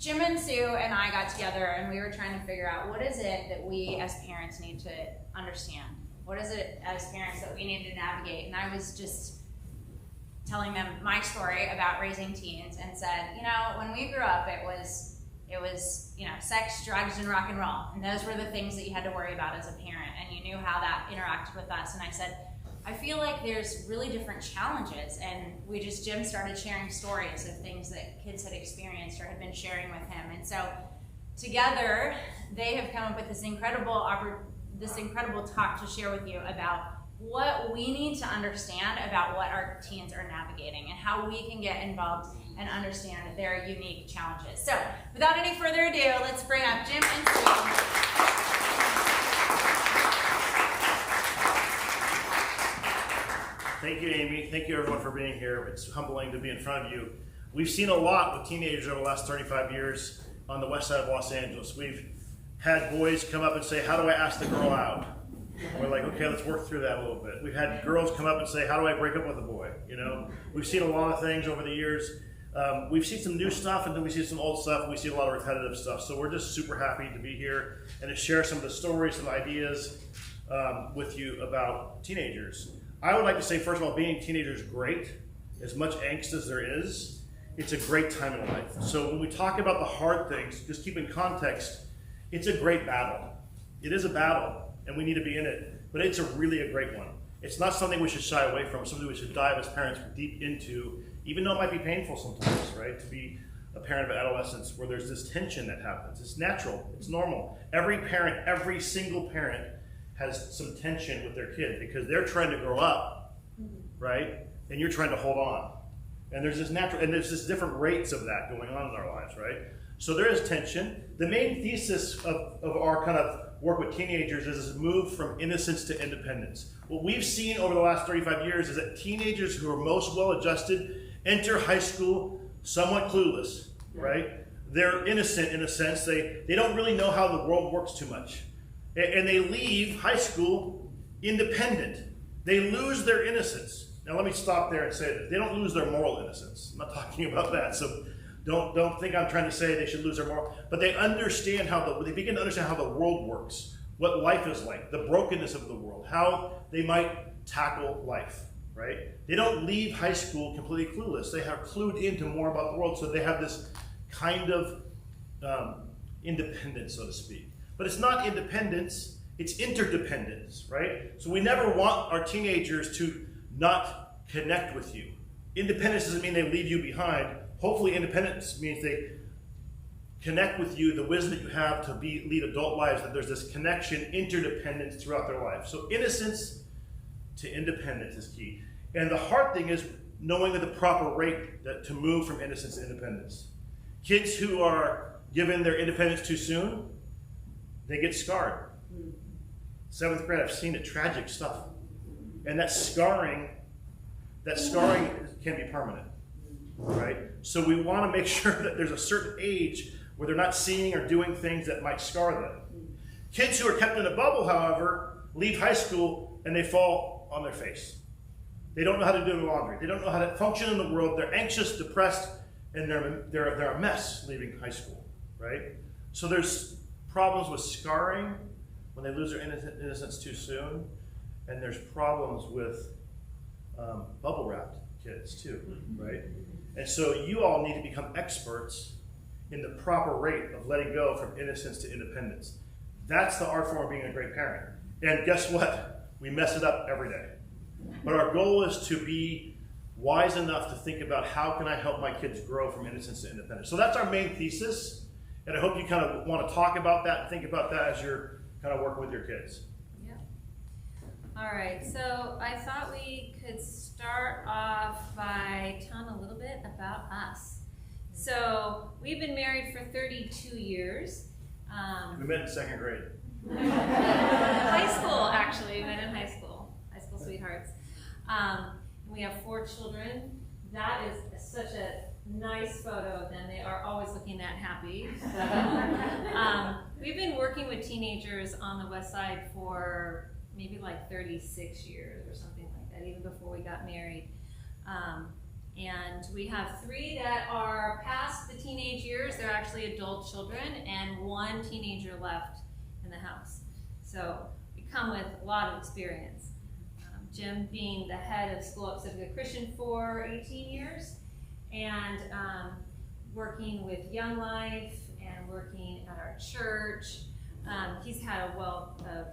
Jim and Sue and I got together and we were trying to figure out what is it that we as parents need to understand? What is it as parents that we need to navigate? And I was just telling them my story about raising teens and said, you know, when we grew up, it was, you know, sex, drugs, and rock and roll. And those were the things that you had to worry about as a parent. And you knew how that interacted with us. And I said, I feel like there's really different challenges. And Jim started sharing stories of things that kids had experienced or had been sharing with him. And so together, they have come up with this incredible talk to share with you about what we need to understand about what our teens are navigating and how we can get involved and understand their unique challenges. So without any further ado, let's bring up Jim and Sue. Thank you, Amy. Thank you, everyone, for being here. It's humbling to be in front of you. We've seen a lot with teenagers over the last 35 years on the west side of Los Angeles. We've had boys come up and say, how do I ask the girl out? We're like, okay, let's work through that a little bit. We've had girls come up and say, how do I break up with a boy? You know, we've seen a lot of things over the years. We've seen some new stuff, and then we see some old stuff, and we see a lot of repetitive stuff. So we're just super happy to be here and to share some of the stories, some ideas with you about teenagers. I would like to say, first of all, being a teenager is great. As much angst as there is, it's a great time in life. So when we talk about the hard things, just keep in context, it's a great battle. It is a battle, and we need to be in it, but it's really a great one. It's not something we should shy away from, something we should dive as parents deep into, even though it might be painful sometimes, right? To be a parent of adolescence where there's this tension that happens. It's natural, it's normal. Every parent, every single parent has some tension with their kid because they're trying to grow up, right? And you're trying to hold on. And there's this different rates of that going on in our lives, right? So there is tension. The main thesis of our kind of work with teenagers is this move from innocence to independence. What we've seen over the last 35 years is that teenagers who are most well-adjusted enter high school somewhat clueless, right? They're innocent in a sense. They don't really know how the world works too much. And they leave high school independent. They lose their innocence. Now let me stop there and say this. They don't lose their moral innocence. I'm not talking about that. So don't think I'm trying to say they should lose their moral, but they understand they begin to understand how the world works, what life is like, the brokenness of the world, how they might tackle life, right? They don't leave high school completely clueless. They are clued into more about the world, so they have this kind of independence, so to speak. But it's not independence, it's interdependence, right? So we never want our teenagers to not connect with you. Independence doesn't mean they leave you behind. Hopefully independence means they connect with you, the wisdom that you have to lead adult lives, that there's this connection, interdependence throughout their life. So innocence to independence is key. And the hard thing is knowing the proper rate to move from innocence to independence. Kids who are given their independence too soon, they get scarred. 7th grade, I've seen it, tragic stuff. And that scarring can be permanent, right? So we want to make sure that there's a certain age where they're not seeing or doing things that might scar them. Kids who are kept in a bubble, however, leave high school and they fall on their face. They don't know how to do their laundry. They don't know how to function in the world. They're anxious, depressed, and they're a mess leaving high school, right? So there's problems with scarring when they lose their innocence too soon, and there's problems with bubble wrapped kids too, right? And so you all need to become experts in the proper rate of letting go from innocence to independence. That's the art form of being a great parent. And guess what? We mess it up every day. But our goal is to be wise enough to think about how can I help my kids grow from innocence to independence. So that's our main thesis, and I hope you kind of want to talk about that and think about that as you're kind of working with your kids. Yeah. All right, so I thought we could start off by telling a little bit about us. So we've been married for 32 years. We met in 2nd grade. High school, actually. We met in high school sweethearts. We have 4 children. That is such a nice photo of them. They are always looking that happy. We've been working with teenagers on the West Side for maybe like 36 years or something like that, even before we got married. And we have 3 that are past the teenage years. They're actually adult children and 1 teenager left in the house. So we come with a lot of experience. Jim being the head of School at Pacifica Christian for 18 years, and working with Young Life and working at our church. He's had a wealth of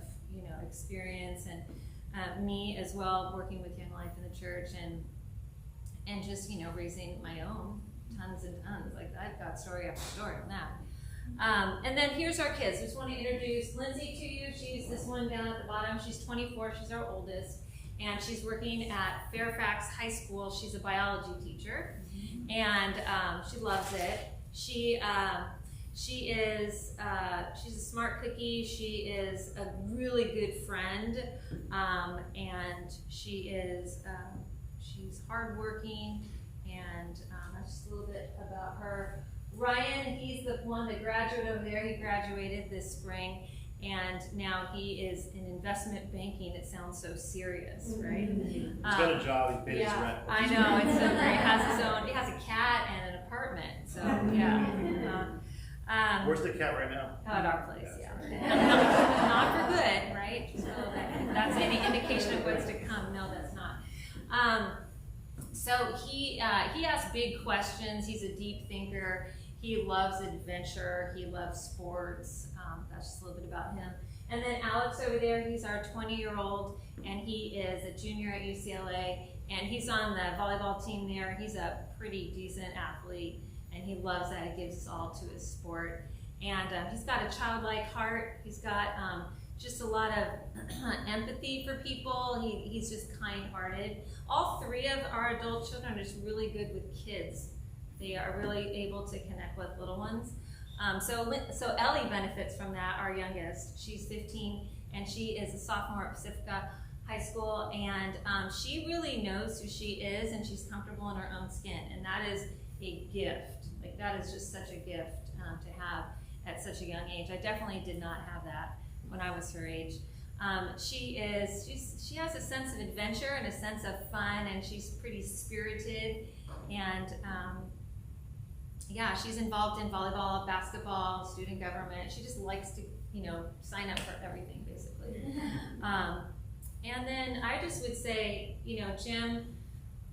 experience, and me as well, working with Young Life in the church, and just raising my own tons and tons. Like, I've got story after story on that. And then here's our kids. Just want to introduce Lindsay to you. She's this one down at the bottom. She's 24. She's our oldest, and she's working at Fairfax High School. She's a biology teacher, and she loves it. She's a smart cookie. She is a really good friend, and she's hardworking, and that's just a little bit about her. Ryan, he's the one that graduated over there. He graduated this spring, and now he is in investment banking. It sounds so serious, right? He's got a job. He paid his rent. I know, it's so great. He has a cat and an apartment, so yeah. Where's the cat right now? At our place, yeah. Not for good, right? So that's any indication of what's to come. No, that's not. So he asks big questions. He's a deep thinker. He loves adventure. He loves sports. That's just a little bit about him. And then Alex over there, he's our 20-year-old, and he is a junior at UCLA, and he's on the volleyball team there. He's a pretty decent athlete, and he loves that. He gives his all to his sport. And he's got a childlike heart. He's got just a lot of empathy for people. He's just kind-hearted. All 3 of our adult children are just really good with kids. They are really able to connect with little ones. So Ellie benefits from that, our youngest. She's 15, and she is a sophomore at Pacifica High School, and she really knows who she is, and she's comfortable in her own skin, and that is a gift. Like, that is just such a gift to have at such a young age. I definitely did not have that when I was her age. She has a sense of adventure and a sense of fun, and she's pretty spirited, and she's involved in volleyball, basketball, student government. She just likes to, sign up for everything, basically. And then I just would say, Jim,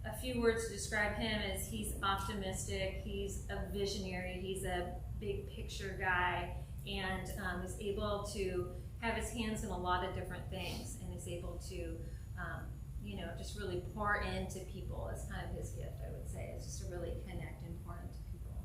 a few words to describe him is he's optimistic, he's a visionary, he's a big picture guy, and is able to have his hands in a lot of different things, and is able to, just really pour into people. It's kind of his gift, I would say. It's just to really connect and pour into people.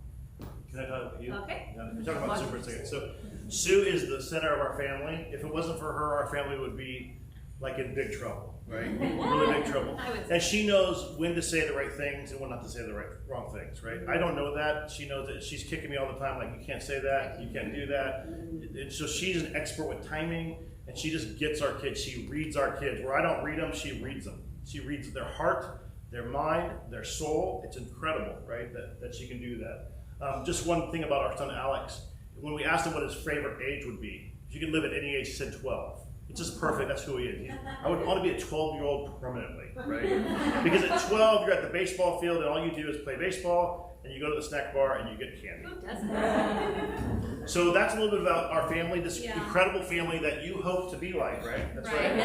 Can I talk about you? Okay. We're talking about Sue for a second. So Sue is the center of our family. If it wasn't for her, our family would be like in big trouble, right? Really big trouble. And she knows when to say the right things and when not to say the wrong things, right? I don't know that. She knows that. She's kicking me all the time, like, you can't say that, you can't do that. And so she's an expert with timing, and she just gets our kids. She reads our kids. Where I don't read them, she reads them. She reads their heart, their mind, their soul. It's incredible, right, that she can do that. Just one thing about our son Alex. When we asked him what his favorite age would be, if you could live at any age, he said 12. It's just perfect. That's who he is. I would want to be a 12-year-old permanently, right? Because at 12, you're at the baseball field, and all you do is play baseball, and you go to the snack bar, and you get candy. Who doesn't? So that's a little bit about our family, this incredible family that you hope to be like, right? That's right. And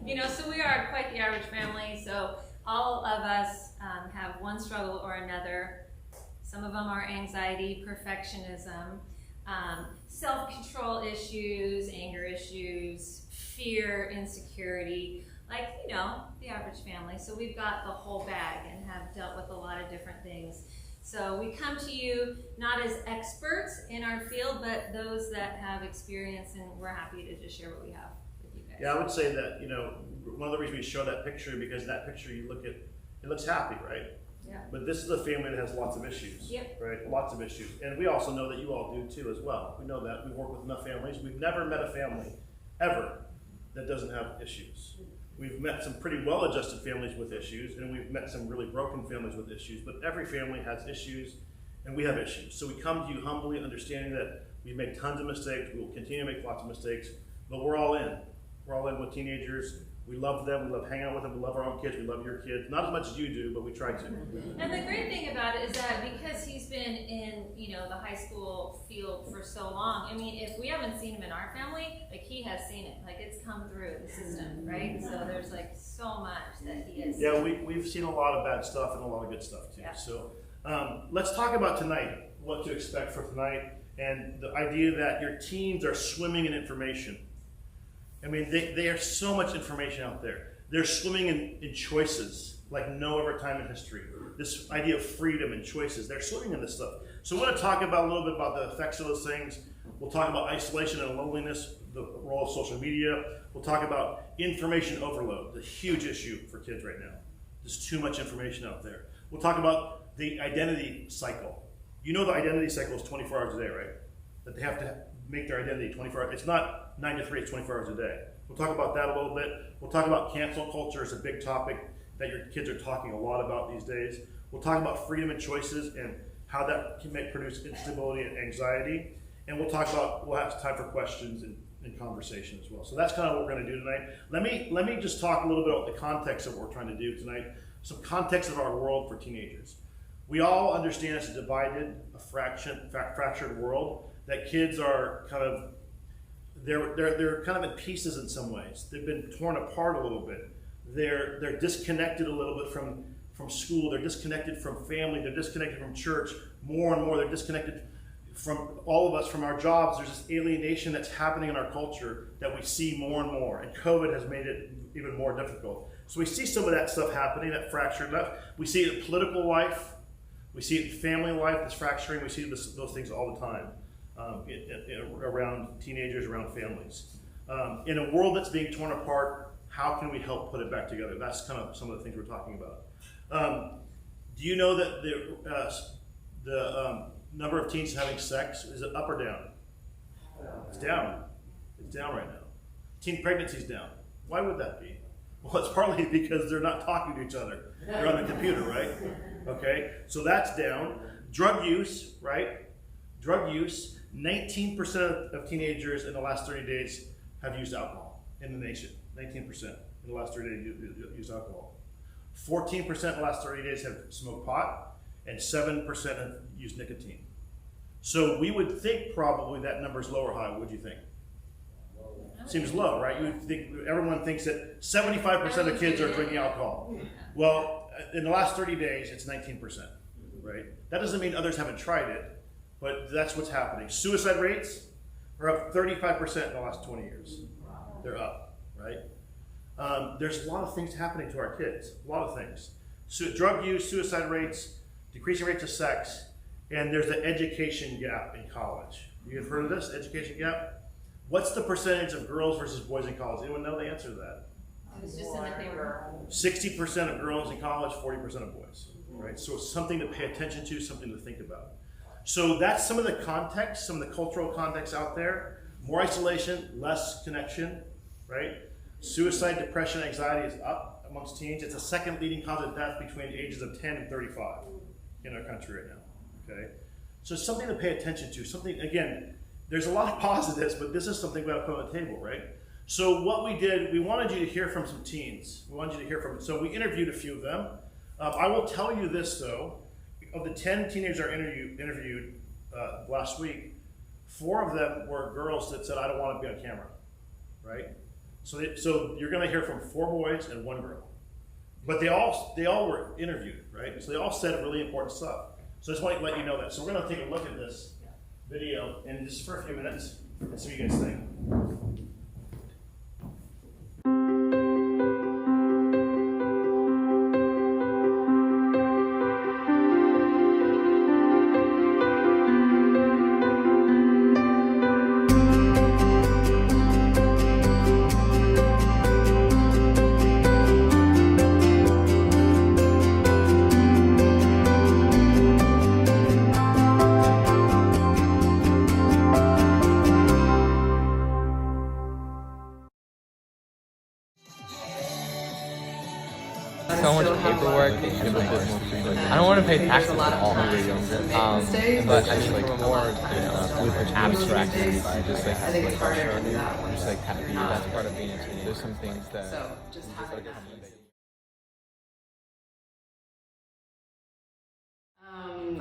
then, so we are quite the average family. So all of us have one struggle or another. Some of them are anxiety, perfectionism, self-control issues, anger issues, fear, insecurity, like, the average family. So we've got the whole bag and have dealt with a lot of different things. So we come to you not as experts in our field, but those that have experience, and we're happy to just share what we have with you guys. Yeah, I would say that, one of the reasons we show that picture, because that picture you look at, it looks happy, right? Yeah. But this is a family that has lots of issues, right? Lots of issues. And we also know that you all do too as well. We know that. We've worked with enough families. We've never met a family, ever, that doesn't have issues. We've met some pretty well-adjusted families with issues, and we've met some really broken families with issues, but every family has issues, and we have issues. So we come to you humbly, understanding that we make tons of mistakes. We will continue to make lots of mistakes, but we're all in. We're all in with teenagers. We love them, we love hanging out with them, we love our own kids, we love your kids. Not as much as you do, but we try to. And the great thing about it is that because he's been in, the high school field for so long, I mean, if we haven't seen him in our family, like he has seen it. Like it's come through the system, right? So there's like so much that he is. Yeah, we've seen a lot of bad stuff and a lot of good stuff too. Yeah. So let's talk about tonight, what to expect for tonight, and the idea that your teens are swimming in information. I mean, they are so much information out there. They're swimming in choices like no other time in history. This idea of freedom and choices, they're swimming in this stuff. So we want to talk about a little bit about the effects of those things. We'll talk about isolation and loneliness, the role of social media. We'll talk about information overload, the huge issue for kids right now. There's too much information out there. We'll talk about the identity cycle. You know the identity cycle is 24 hours a day, right? That they have to make their identity 24 hours. It's not 9 to 3, it's 24 hours a day. We'll talk about that a little bit. We'll talk about cancel culture as a big topic that your kids are talking a lot about these days. We'll talk about freedom and choices and how that can produce instability and anxiety. And we'll have time for questions and conversation as well. So that's kind of what we're going to do tonight. Let me just talk a little bit about the context of what we're trying to do tonight. Some context of our world for teenagers. We all understand it's a divided, fractured world. That kids are kind of, they're kind of in pieces in some ways. They've been torn apart a little bit. They're disconnected a little bit from school. They're disconnected from family. They're disconnected from church more and more. They're disconnected from all of us, from our jobs. There's this alienation that's happening in our culture that we see more and more. And COVID has made it even more difficult. So we see some of that stuff happening, that fractured life. We see it in political life. We see it in family life, that's fracturing. We see those things all the time. Around teenagers, around families. In a world that's being torn apart, how can we help put it back together? That's kind of some of the things we're talking about. Do you know that the number of teens having sex, is it up or down? It's down. It's down right now. Teen pregnancy is down. Why would that be? Well, it's partly because they're not talking to each other. They're on the computer, right? Okay, so that's down. Drug use, right? Drug use. 19% of teenagers in the last 30 days have used alcohol in the nation. 19% in the last 30 days use alcohol. 14% in the last 30 days have smoked pot, and 7% have used nicotine. So we would think probably that number is low or high. What would you think? Seems low, right? You would think everyone thinks that 75% of kids are drinking alcohol. Well, in the last 30 days, it's 19%, right? That doesn't mean others haven't tried it. But that's what's happening. Suicide rates are up 35% in the last 20 years. They're up, right? There's a lot of things happening to our kids, a lot of things. Drug use, suicide rates, decreasing rates of sex, and there's the education gap in college. You've heard of this, education gap? What's the percentage of girls versus boys in college? Anyone know the answer to that? It was just in the paper. 60% of girls in college, 40% of boys, right? So it's something to pay attention to, something to think about. So that's some of the context, some of the cultural context out there. More isolation, less connection, right? Suicide, depression, anxiety is up amongst teens. It's the second leading cause of death between the ages of 10 and 35 in our country right now, okay? So it's something to pay attention to. Something, again, there's a lot of positives, but this is something we have to put on the table, right? So what we did, we wanted you to hear from some teens. We wanted you to hear from, so we interviewed a few of them. I will tell you this though, of the 10 teenagers I interviewed last week, 4 of them were girls that said, I don't want to be on camera, right? So you're going to hear from 4 boys and 1 girl. But they all were interviewed, right? So they all said really important stuff. So I just want to let you know that. So we're going to take a look at this video and just for a few minutes and see what you guys think. So much paperwork. I don't want to pay taxes at all. make mistakes. But I mean, from a more abstract sense, just like I think it's harder to do that one. just like happy. That's part of being a teenager. There's some things that So just having that.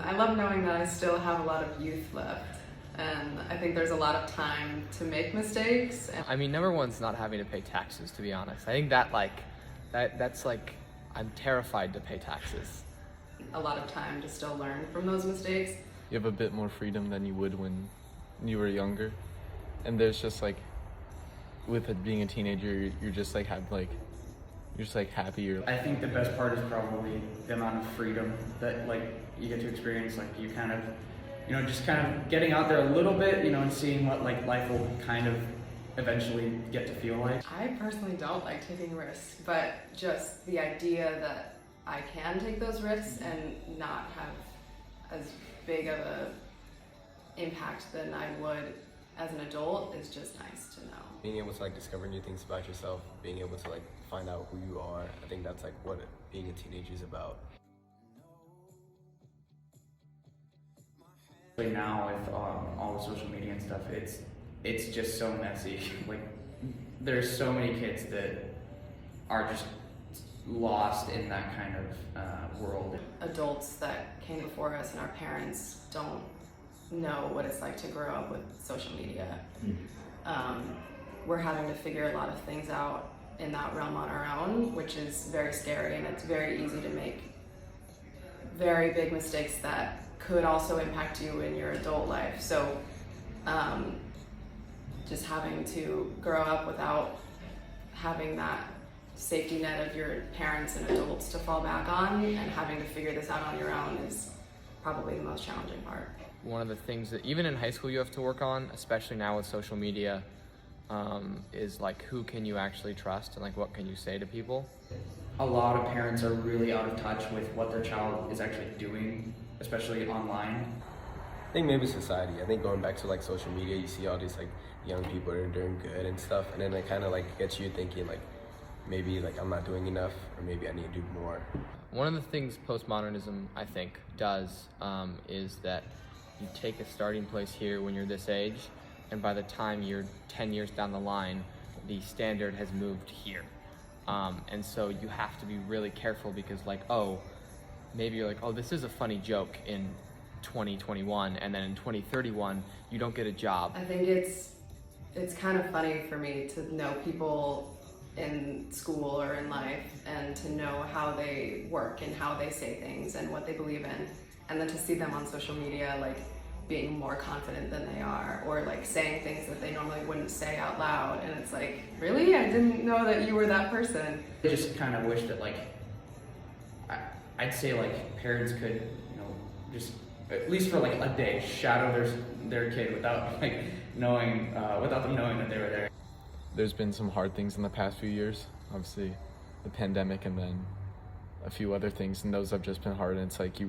I love knowing that I still have a lot of youth left, and I think there's a lot of time to make mistakes. And I mean, number one's not having to pay taxes, to be honest. I think that's like, I'm terrified to pay taxes. a lot of time to still learn from those mistakes. You have a bit more freedom than you would when you were younger. And there's just like, with it being a teenager, you're just like, you're just like happy. I think the best part is probably the amount of freedom that like you get to experience. Like you kind of, just kind of getting out there a little bit, and seeing what like life will kind of eventually get to feel like. I personally don't like taking risks, but just the idea that I can take those risks and not have as big of a impact than I would as an adult is just nice to know. Being able to like discover new things about yourself, being able to like find out who you are, I think that's like what being a teenager is about. Now with all the social media and stuff, it's just so messy. Like there's so many kids that are just lost in that kind of world. Adults that came before us and our parents don't know what it's like to grow up with social media. We're having to figure a lot of things out in that realm on our own, which is very scary, and it's very easy to make very big mistakes that could also impact you in your adult life. So just having to grow up without having that safety net of your parents and adults to fall back on and having to figure this out on your own is probably the most challenging part. One of the things that even in high school you have to work on, especially now with social media, is like who can you actually trust and like what can you say to people? A lot of parents are really out of touch with what their child is actually doing, especially online. I think maybe society. I think going back to like social media, you see all these like young people that are doing good and stuff, and then it kind of like gets you thinking like maybe like I'm not doing enough, or maybe I need to do more. One of the things postmodernism, I think, does is that you take a starting place here when you're this age, and by the time you're 10 years down the line, the standard has moved here. And so you have to be really careful because like, oh, maybe you're like, oh, this is a funny joke in 2021, and then in 2031, you don't get a job. I think it's kind of funny for me to know people in school or in life and to know how they work and how they say things and what they believe in, and then to see them on social media like being more confident than they are, or like saying things that they normally wouldn't say out loud, and it's like, really? I didn't know that you were that person. I just kind of wish that like I'd say like parents could just at least for like a day shadow their kid without like knowing without them knowing that they were there. There's been some hard things in the past few years, obviously the pandemic and then a few other things, and those have just been hard. And it's like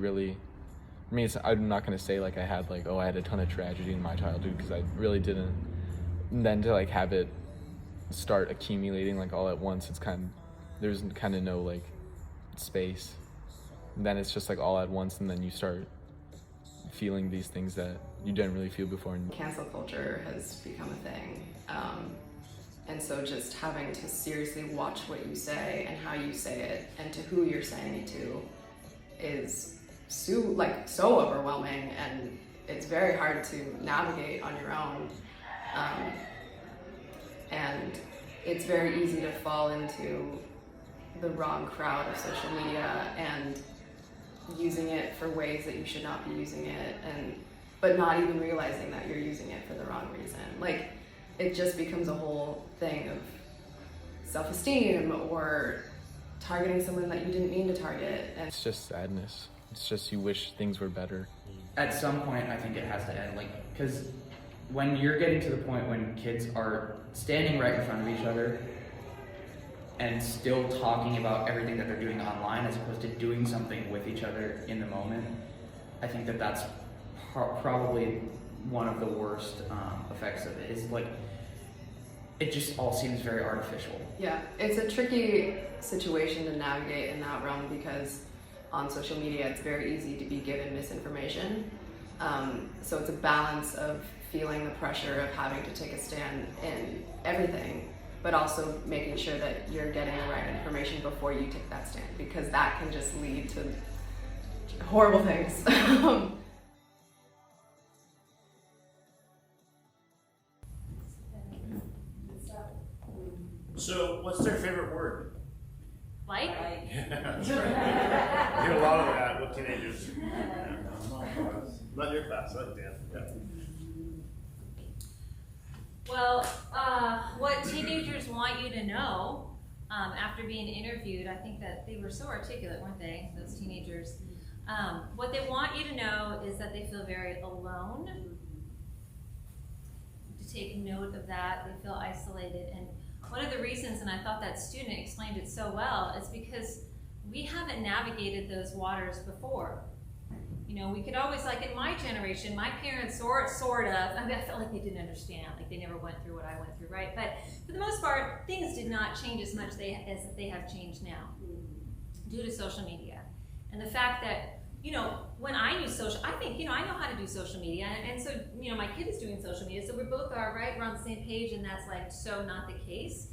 I'm not gonna say like I had a ton of tragedy in my childhood, because I really didn't. And then to like have it start accumulating like all at once, there's kind of no like space. And then it's just like all at once, and then you start feeling these things that you didn't really feel before. Cancel culture has become a thing. And so just having to seriously watch what you say and how you say it and to who you're saying it to is so overwhelming, and it's very hard to navigate on your own. And it's very easy to fall into the wrong crowd of social media and using it for ways that you should not be using it, but not even realizing that you're using it for the wrong reason. Like, it just becomes a whole thing of self-esteem or targeting someone that you didn't mean to target. And it's just sadness. It's just you wish things were better. At some point, I think it has to end. Like, because when you're getting to the point when kids are standing right in front of each other and still talking about everything that they're doing online as opposed to doing something with each other in the moment, I think that that's probably one of the worst effects of it. Is like, it just all seems very artificial. Yeah, it's a tricky situation to navigate in that realm because on social media, it's very easy to be given misinformation. So it's a balance of feeling the pressure of having to take a stand in everything, but also making sure that you're getting the right information before you take that stand, because that can just lead to horrible things. So, what's their favorite word? Like? Yeah, that's right. I hear a lot of that with teenagers. Yeah. Not your class, like Dan. Yeah. Well, what teenagers want you to know after being interviewed, I think that they were so articulate, weren't they, those teenagers? What they want you to know is that they feel very alone. To take note of that, they feel isolated. And one of the reasons, and I thought that student explained it so well, is because we haven't navigated those waters before. You know, we could always, like in my generation, my parents sort of, I mean, I felt like they didn't understand, like they never went through what I went through, right? But for the most part, things did not change as much as they have changed now due to social media. And the fact that, you know, when I use social, I think, you know, I know how to do social media, and so, you know, my kid is doing social media, so we both are, right? We're on the same page, and that's like so not the case.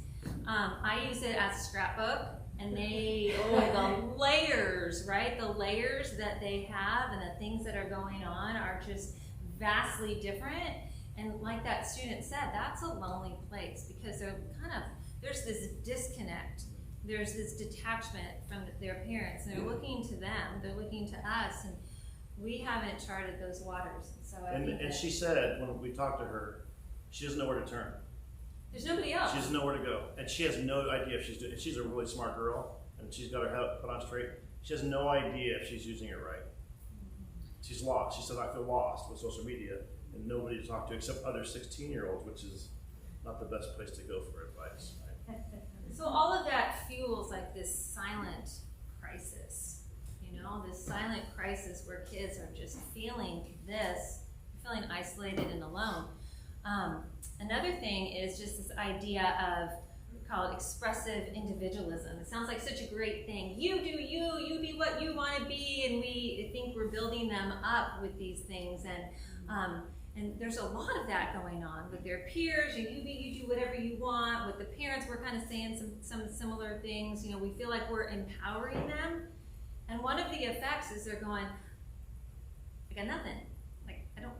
I use it as a scrapbook, and they, the layers, right? The layers that they have and the things that are going on are just vastly different. And like that student said, that's a lonely place because there's this disconnect. There's this detachment from their parents, and they're looking to them, they're looking to us, and we haven't charted those waters. So And she said, when we talked to her, she doesn't know where to turn. There's nobody else. She doesn't know where to go. And she has no idea if she's doing it. She's a really smart girl, and she's got her head put on straight. She has no idea if she's using it right. She's lost. She said, I feel lost with social media, and nobody to talk to except other 16-year-olds, which is not the best place to go for advice. Right? So all of that fuels like this silent crisis, you know, this silent crisis where kids are just feeling isolated and alone. Another thing is just this idea of, we call it expressive individualism. It sounds like such a great thing. You do you, you be what you want to be, and we think we're building them up with these things, and there's a lot of that going on with their peers. You do whatever you want. With the parents, we're kind of saying some similar things. You know, we feel like we're empowering them, and one of the effects is they're going, I got nothing. Like I don't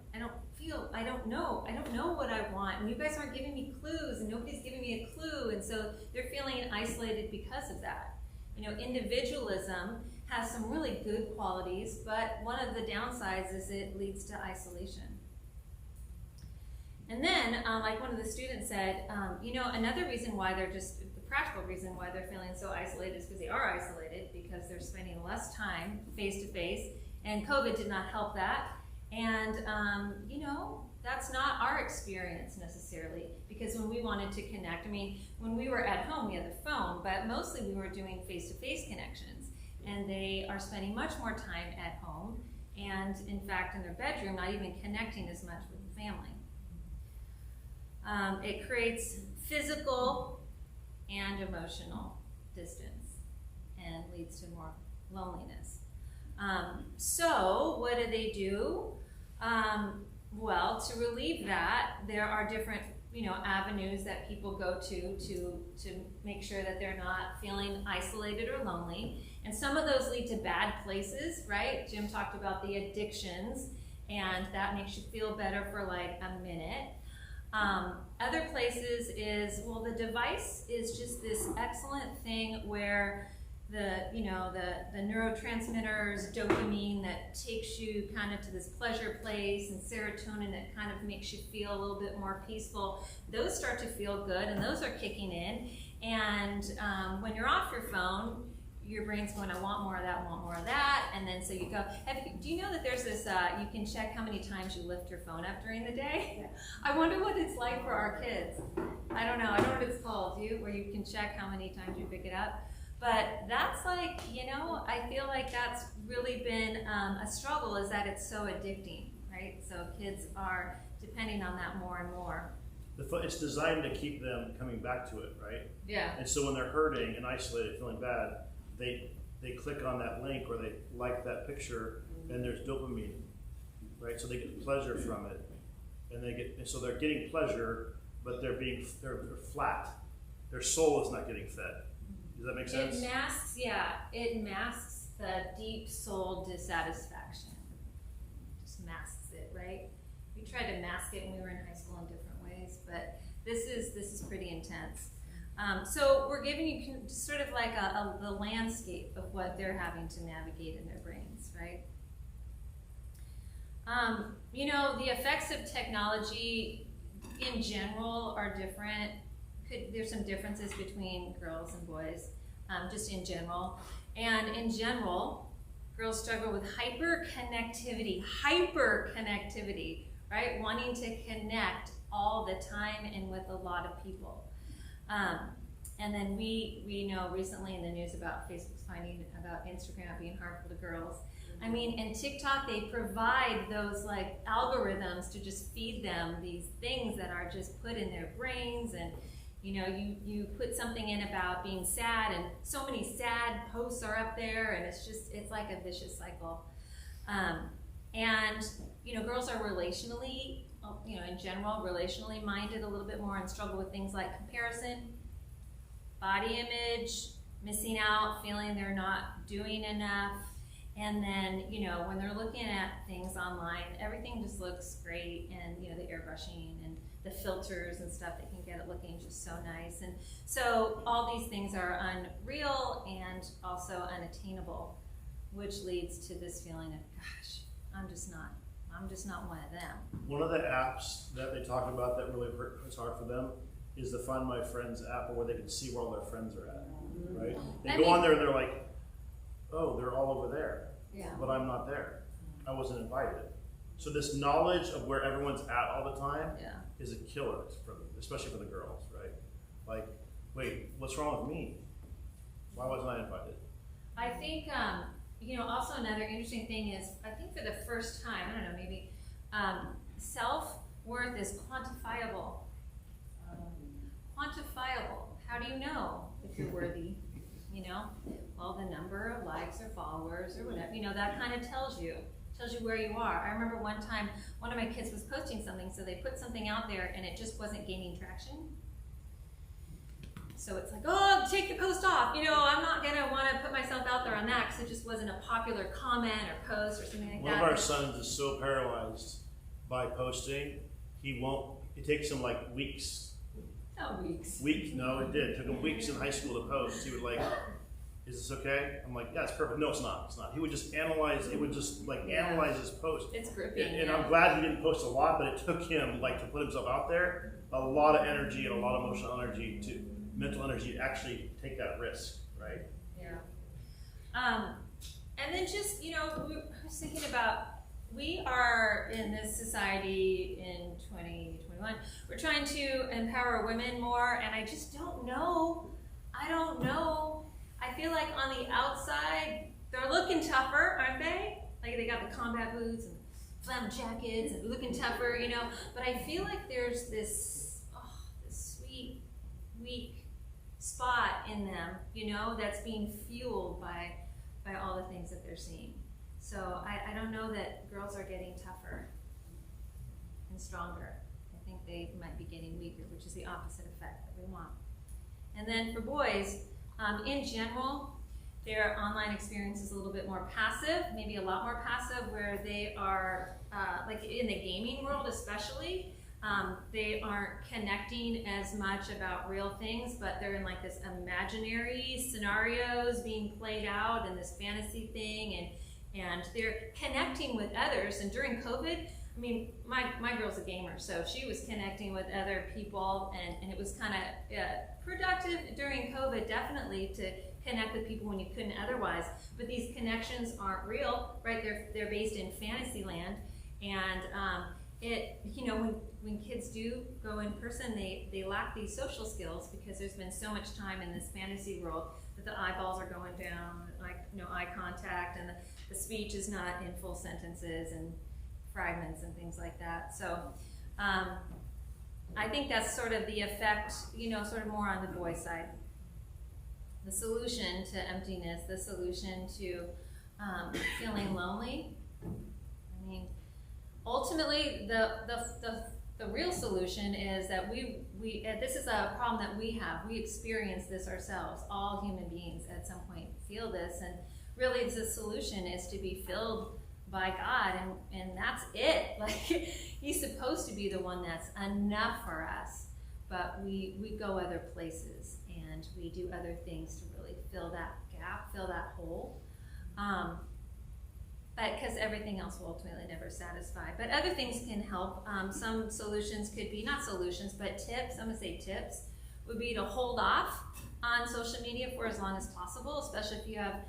know what I want, and you guys aren't giving me clues, and nobody's giving me a clue, and so they're feeling isolated because of that. You know, individualism has some really good qualities, but one of the downsides is it leads to isolation. And then, like one of the students said, you know, another reason why the practical reason why they're feeling so isolated is because they are isolated, because they're spending less time face to face, and COVID did not help that. And, you know, that's not our experience necessarily, because when we wanted to connect, I mean, when we were at home, we had the phone, but mostly we were doing face-to-face connections, and they are spending much more time at home, and in fact, in their bedroom, not even connecting as much with the family. It creates physical and emotional distance and leads to more loneliness. So what do? Well, to relieve that, there are different, you know, avenues that people go to make sure that they're not feeling isolated or lonely. And some of those lead to bad places, right? Jim talked about the addictions, and that makes you feel better for like a minute. Other places is, well, the device is just this excellent thing where the neurotransmitters, dopamine, that takes you kind of to this pleasure place, and serotonin that kind of makes you feel a little bit more peaceful. Those start to feel good, and those are kicking in. And when you're off your phone, your brain's going, I want more of that, and then so you go. Do you know that there's this, you can check how many times you lift your phone up during the day? Yeah. I wonder what it's like for our kids. I don't know what it's called, where you can check how many times you pick it up. But that's like, you know, I feel like that's really been a struggle, is that it's so addicting, right? So kids are depending on that more and more. It's designed to keep them coming back to it, right? Yeah. And so when they're hurting and isolated, feeling bad, they click on that link or they like that picture, and there's dopamine, right? So they get pleasure from it, and so they're getting pleasure, but they're flat. Their soul is not getting fed. Does that make sense? It masks the deep soul dissatisfaction. Just masks it, right? We tried to mask it when we were in high school in different ways, but this is pretty intense. So we're giving you sort of like the landscape of what they're having to navigate in their brains, right? The effects of technology in general are different. There's some differences between girls and boys, just in general. And in general, girls struggle with hyperconnectivity, right? Wanting to connect all the time and with a lot of people. And then we know recently in the news about Facebook's finding about Instagram being harmful to girls. I mean, and TikTok, they provide those like algorithms to just feed them these things that are just put in their brains. And you put something in about being sad, and so many sad posts are up there, and it's like a vicious cycle. And girls are relationally, in general, relationally minded a little bit more and struggle with things like comparison, body image, missing out, feeling they're not doing enough. And then, when they're looking at things online, everything just looks great, and, the airbrushing and the filters and stuff that can get it looking just so nice. And so all these things are unreal and also unattainable, which leads to this feeling of, gosh, I'm just not one of them. One of the apps that they talk about that really is hard for them is the Find My Friends app, where they can see where all their friends are at, right? They go on there and they're like, oh, they're all over there, but I'm not there. I wasn't invited. So this knowledge of where everyone's at all the time is a killer, especially for the girls, right? Like, wait, what's wrong with me? Why wasn't I invited? I think, also another interesting thing is, I think for the first time, I don't know, maybe, self-worth is quantifiable. Quantifiable. How do you know if you're worthy? Well, the number of likes or followers or whatever, that kind of tells you where you are. I remember one time, one of my kids was posting something, so they put something out there and it just wasn't gaining traction. So it's like, oh, take the post off. I'm not gonna want to put myself out there on that because it just wasn't a popular comment or post or something like that. One of our sons is so paralyzed by posting, it takes him like weeks. Oh, weeks. No, it did. It took him weeks in high school to post. He would is this okay? I'm like, yeah, it's perfect. No, it's not. It's not. He would just analyze his post. It's gripping. And I'm glad he didn't post a lot, but it took him to put himself out there, a lot of energy and a lot of emotional energy mental energy to actually take that risk, right? Yeah. And then just, I was thinking about, we are in this society in 2021, we're trying to empower women more, and I just don't know. I don't know. I feel like on the outside, they're looking tougher, aren't they? Like they got the combat boots and flannel jackets and looking tougher, But I feel like there's this sweet, weak spot in them, that's being fueled by all the things that they're seeing. So I don't know that girls are getting tougher and stronger. I think they might be getting weaker, which is the opposite effect that we want. And then for boys, in general, their online experience is a little bit more passive, maybe a lot more passive, where they are, like in the gaming world especially, they aren't connecting as much about real things, but they're in like this imaginary scenarios being played out and this fantasy thing, and they're connecting with others. And during COVID, I mean, my girl's a gamer, so she was connecting with other people, and it was kind of productive during COVID, definitely, to connect with people when you couldn't otherwise. But these connections aren't real, right? They're based in fantasy land, and when kids do go in person, they lack these social skills because there's been so much time in this fantasy world that the eyeballs are going down, like no eye contact, and the speech is not in full sentences and fragments and things like that. So I think that's sort of the effect, sort of more on the boy side. the solution to emptiness, the solution to feeling lonely. I mean, ultimately, the real solution is that we this is a problem that we have. We experience this ourselves. All human beings at some point feel this, and really the solution is to be filled by God, and that's it. Like, he's supposed to be the one that's enough for us, but we go other places and we do other things to really fill that gap, fill that hole. But because everything else will ultimately never satisfy. But other things can help. Some solutions could be, not solutions, but tips, I'm gonna say tips, would be to hold off on social media for as long as possible, especially if you have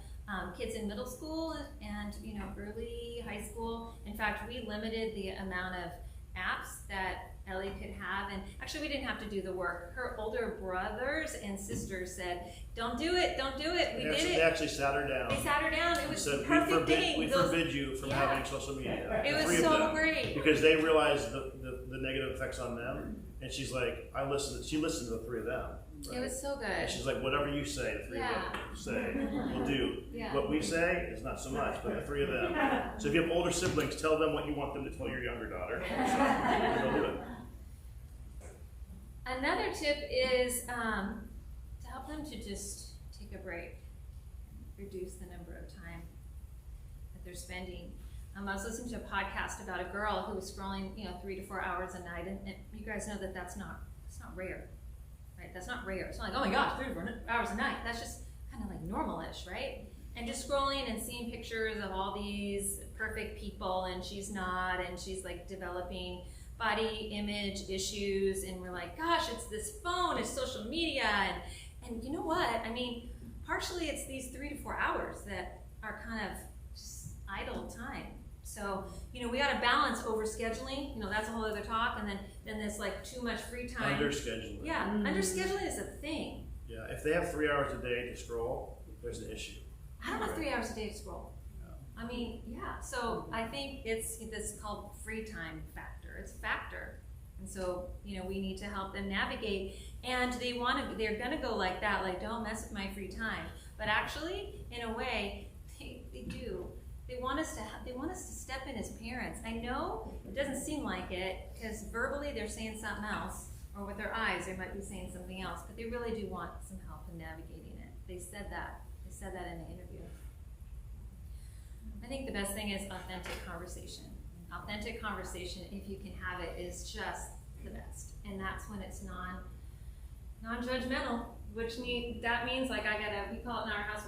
kids in middle school and early high school. In fact, we limited the amount of apps that Ellie could have, and actually we didn't have to do the work. Her older brothers and sisters said, don't do it, don't do it. We did it. They actually sat her down. They sat her down. It was the Said, perfect thing. We forbid you from having social media. It The was three of so them, great. because they realized the negative effects on them, and she's like, she listened to the three of them. Right? It was so good. And she's like, whatever you say, the three of them say, we'll do. Yeah. What we say is not so much, but the three of them. So if you have older siblings, tell them what you want them to tell your younger daughter. They'll do it. Another tip is to help them to just take a break, reduce the number of time that they're spending. I was listening to a podcast about a girl who was scrolling, 3 to 4 hours a night, and you guys know that that's not rare, right? That's not rare. It's not like, oh my gosh, 3 to 4 hours a night. That's just kind of like normal-ish, right? And just scrolling and seeing pictures of all these perfect people, and she's not, and she's like developing body image issues, and we're like, gosh, it's this phone, it's social media, and you know what? I mean, partially it's these 3 to 4 hours that are kind of just idle time. So, we got to balance over scheduling, that's a whole other talk, and then this like too much free time. Under scheduling. Yeah, under scheduling is a thing. Yeah, if they have 3 hours a day to scroll, there's an issue. I don't have 3 hours a day to scroll. I mean, yeah, so I think it's this called free time factor. It's a factor. And so, we need to help them navigate, and they're gonna go like that, like, don't mess with my free time. But actually, in a way, they do. They want us to step in as parents. I know it doesn't seem like it, because verbally they're saying something else, or with their eyes they might be saying something else, but they really do want some help in navigating it. They said that in the interview. I think the best thing is authentic conversation. Authentic conversation, if you can have it, is just the best. And that's when it's non-judgmental, which means like we call it in our house,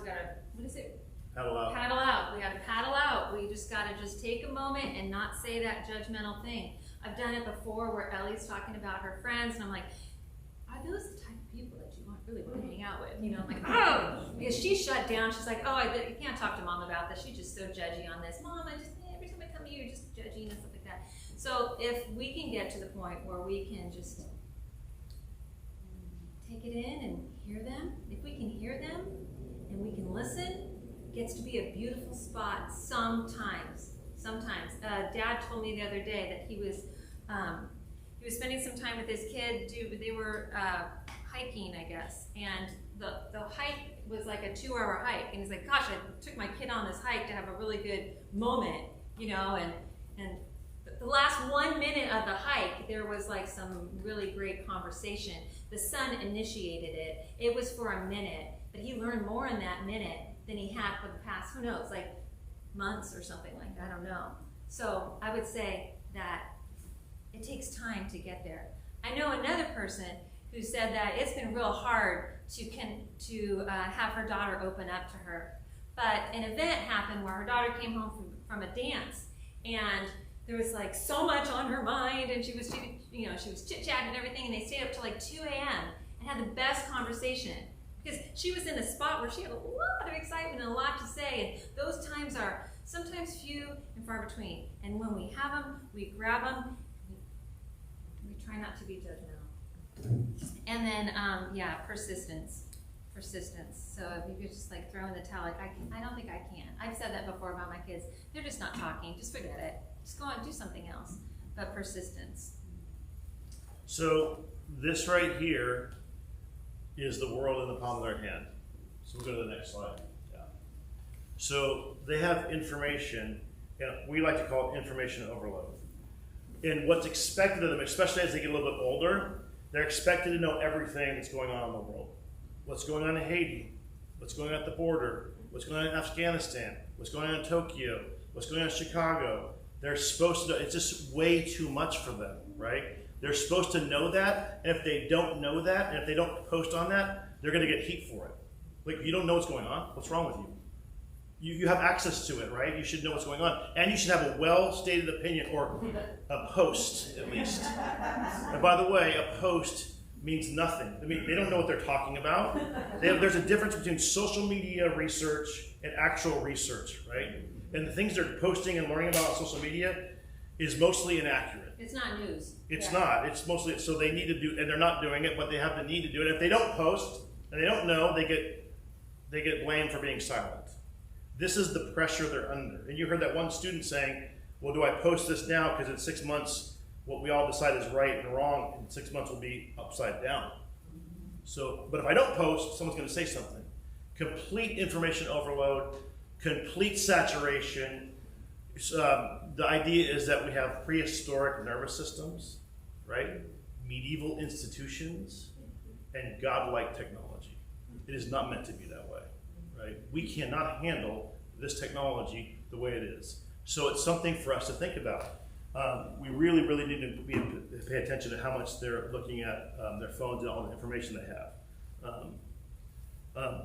what is it? Paddle out. Paddle out. We gotta paddle out. We just gotta take a moment and not say that judgmental thing. I've done it before where Ellie's talking about her friends, and I'm like, are those the type of people that you really want to hang out with? I'm like, oh, because she's shut down. She's like, oh, you can't talk to mom about this. She's just so judgy on this. Mom, every time I come to you, you're just judgy and stuff like that. So if we can get to the point where we can just take it in and hear them, if we can hear them and we can listen, it gets to be a beautiful spot sometimes. Dad told me the other day that he was spending some time with his kid. They were hiking, I guess, and the hike was like a 2-hour hike, and he's like, gosh, I took my kid on this hike to have a really good moment, and the last 1 minute of the hike, there was like some really great conversation. The son initiated it. It was for a minute, but he learned more in that minute than he had for the past, who knows, like months or something like that, I don't know. So I would say that it takes time to get there. I know another person who said that it's been real hard to have her daughter open up to her. But an event happened where her daughter came home from a dance, and there was like so much on her mind, and she was chit-chatting and everything, and they stayed up till like 2 a.m. and had the best conversation. Because she was in a spot where she had a lot of excitement and a lot to say, and those times are sometimes few and far between. And when we have them, we grab them, we try not to be judgmental. And then, persistence. So if you could just like throw in the towel, like, I don't think I can. I've said that before about my kids. They're just not talking. Just forget it. Just go on and do something else. But persistence. So this right here is the world in the palm of our hand. So we'll go to the next slide. Yeah. So they have information, and we like to call it information overload. And what's expected of them, especially as they get a little bit older, they're expected to know everything that's going on in the world. What's going on in Haiti, what's going on at the border, what's going on in Afghanistan, what's going on in Tokyo, what's going on in Chicago. They're supposed to know, it's just way too much for them, right? They're supposed to know that, and if they don't know that, and if they don't post on that, they're gonna get heat for it. Like, you don't know what's going on, what's wrong with you? You have access to it, right? You should know what's going on. And you should have a well-stated opinion, or a post, at least. And by the way, a post means nothing. I mean, they don't know what they're talking about. There's a difference between social media research and actual research, right? And the things they're posting and learning about on social media is mostly inaccurate. It's not news. It's not. It's mostly, so they need to do, and they're not doing it, but they have the need to do it. If they don't post, and they don't know, they get blamed for being silent. This is the pressure they're under. And you heard that one student saying, well, do I post this now? Because in 6 months, what we all decide is right and wrong, in 6 months will be upside down. So, but if I don't post, someone's going to say something. Complete information overload, complete saturation. The idea is that we have prehistoric nervous systems, right? Medieval institutions, and godlike technology. It is not meant to be that way. Right? We cannot handle this technology the way it is. So it's something for us to think about. We really, really need to pay attention to how much they're looking at their phones and all the information they have.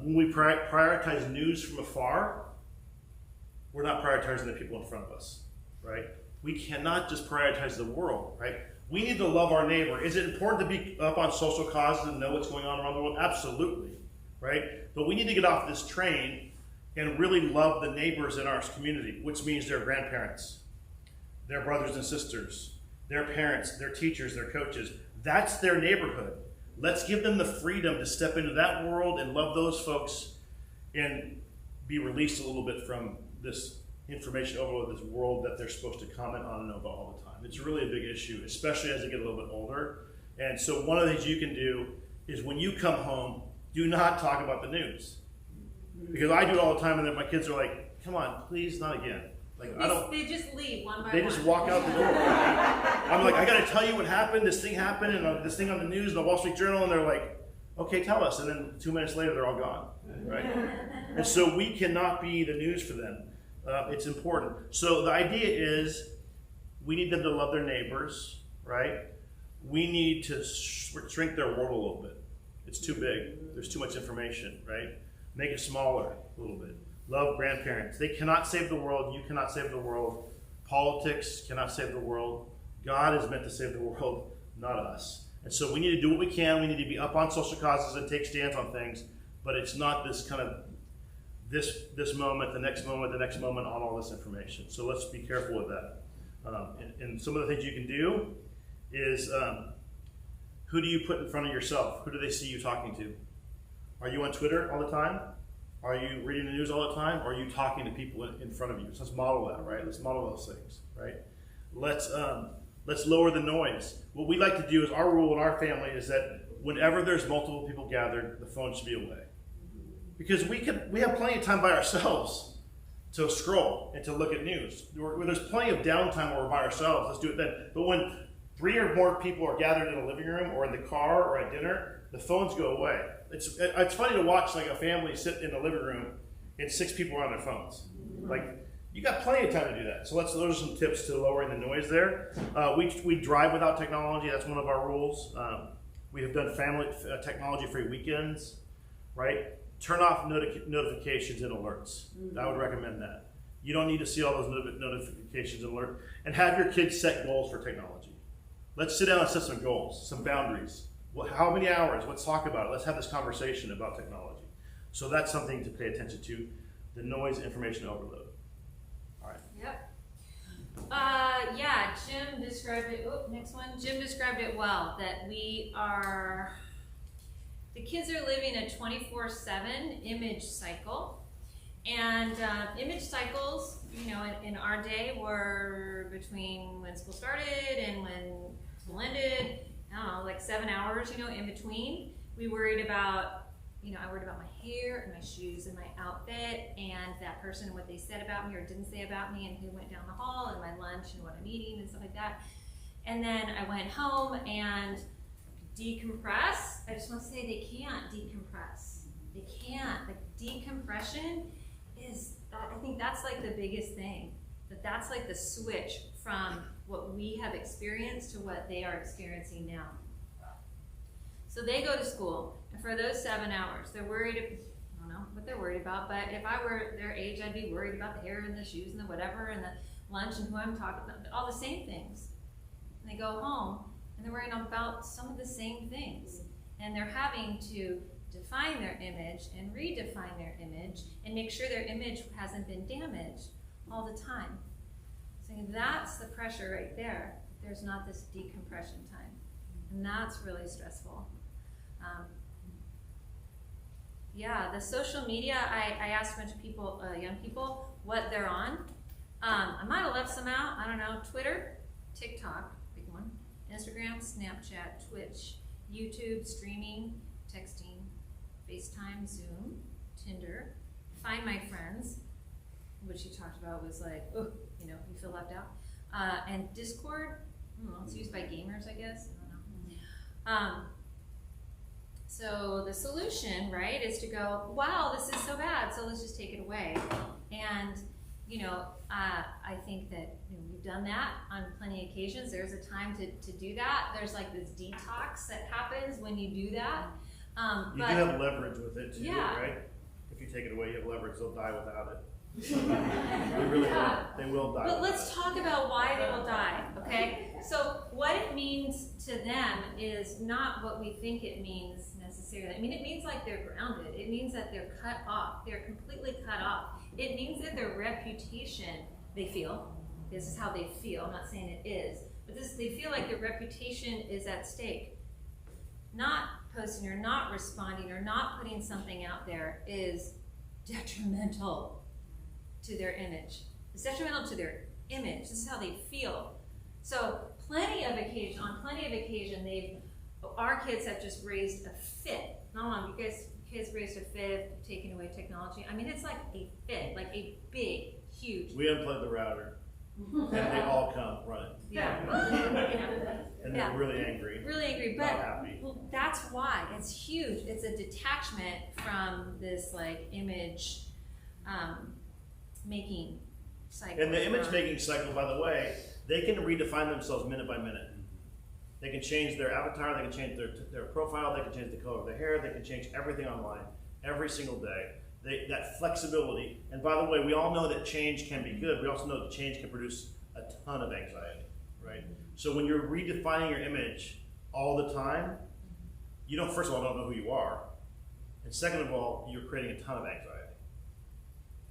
When we prioritize news from afar, we're not prioritizing the people in front of us, right? We cannot just prioritize the world, right? We need to love our neighbor. Is it important to be up on social causes and know what's going on around the world? Absolutely. Right? But we need to get off this train and really love the neighbors in our community, which means their grandparents, their brothers and sisters, their parents, their teachers, their coaches. That's their neighborhood. Let's give them the freedom to step into that world and love those folks and be released a little bit from this information overload, this world that they're supposed to comment on and know about all the time. It's really a big issue, especially as they get a little bit older. And so one of the things you can do is when you come home, do not talk about the news. Because I do it all the time, and then my kids are like, come on, please, not again. Like, They just leave one by one. They just walk out the door. I'm like, I got to tell you what happened. This thing happened, and this thing on the news, and the Wall Street Journal, and they're like, okay, tell us. And then 2 minutes later, they're all gone, right? And so we cannot be the news for them. It's important. So the idea is we need them to love their neighbors, right? We need to shrink their world a little bit. It's too big. There's too much information, right? Make it smaller a little bit. Love grandparents. They cannot save the world. You cannot save the world. Politics cannot save the world. God is meant to save the world, not us. And so we need to do what we can. We need to be up on social causes and take stands on things, but it's not this kind of this moment, the next moment, the next moment on all this information. So let's be careful with that. And some of the things you can do is who do you put in front of yourself? Who do they see you talking to? Are you on Twitter all the time? Are you reading the news all the time? Or are you talking to people in front of you? So let's model that, right? Let's model those things, right? Let's lower the noise. What we like to do is our rule in our family is that whenever there's multiple people gathered, the phone should be away. Because we have plenty of time by ourselves to scroll and to look at news. There's plenty of downtime where we're by ourselves. Let's do it then. But when 3 or more people are gathered in a living room or in the car or at dinner, the phones go away. It's funny to watch like a family sit in the living room and 6 people are on their phones. Like, you got plenty of time to do that. So those are some tips to lowering the noise there. We drive without technology. That's one of our rules. We have done family technology-free weekends, right? Turn off notifications and alerts. I would recommend that. You don't need to see all those notifications and alerts. And have your kids set goals for technology. Let's sit down and set some goals, some boundaries. Well, how many hours? Let's talk about it. Let's have this conversation about technology. So that's something to pay attention to, the noise information overload. All right. Yep. Yeah, Jim described it. Oh, next one. Jim described it well, that the kids are living a 24/7 image cycle. And image cycles, you know, in our day were between when school started and when school ended, I don't know, like 7 hours, you know, in between. We worried about I worried about my hair and my shoes and my outfit and that person and what they said about me or didn't say about me and who went down the hall and my lunch and what I'm eating and stuff like that. And then I went home and decompress. I just want to say they can't decompress. They can't. Like decompression is, I think that's like the biggest thing. That's like the switch from what we have experienced to what they are experiencing now. So they go to school, and for those 7 hours, they're worried, I don't know what they're worried about, but if I were their age, I'd be worried about the hair and the shoes and the whatever and the lunch and who I'm talking about, all the same things. And they go home, and they're worrying about some of the same things. And they're having to define their image and redefine their image and make sure their image hasn't been damaged all the time. So that's the pressure right there. There's not this decompression time. And that's really stressful. The social media, I asked a bunch of people, young people, what they're on. I might have left some out, I don't know, Twitter, TikTok, big one, Instagram, Snapchat, Twitch, YouTube, streaming, texting, FaceTime, Zoom, Tinder, Find My Friends, which you talked about was like, oh, you feel left out. And Discord, it's used by gamers, I guess, I don't know. So the solution, right, is to go, wow, this is so bad, so let's just take it away. And, I think that we've done that on plenty of occasions. There's a time to do that. There's like this detox that happens when you do that. You do have leverage with it too, yeah. right? If you take it away, you have leverage. They'll die without it. They really will. They will die. But let's talk about why they will die, okay? So what it means to them is not what we think it means necessarily. I mean, it means like they're grounded. It means that they're cut off. They're completely cut off. It means that their reputation, they feel, this is how they feel, I'm not saying it is, but they feel like their reputation is at stake. Not posting or not responding or not putting something out there is detrimental to their image. It's detrimental to their image. This is how they feel. So on plenty of occasion, our kids have just raised a fit. Not you guys, kids raised a fit, taking away technology. I mean, it's like a fit, like a big, huge. We unplugged the router, and they all come running. Yeah. And they're really angry. Really angry, Not but happy. well, that's why it's huge. It's a detachment from this like image making cycle. And the image making cycle, by the way, they can redefine themselves minute by minute. They can change their avatar, they can change their profile, they can change the color of their hair, they can change everything online every single day. That flexibility, and by the way, we all know that change can be good. We also know that change can produce a ton of anxiety, right? So when you're redefining your image all the time, you first of all, don't know who you are. And second of all, you're creating a ton of anxiety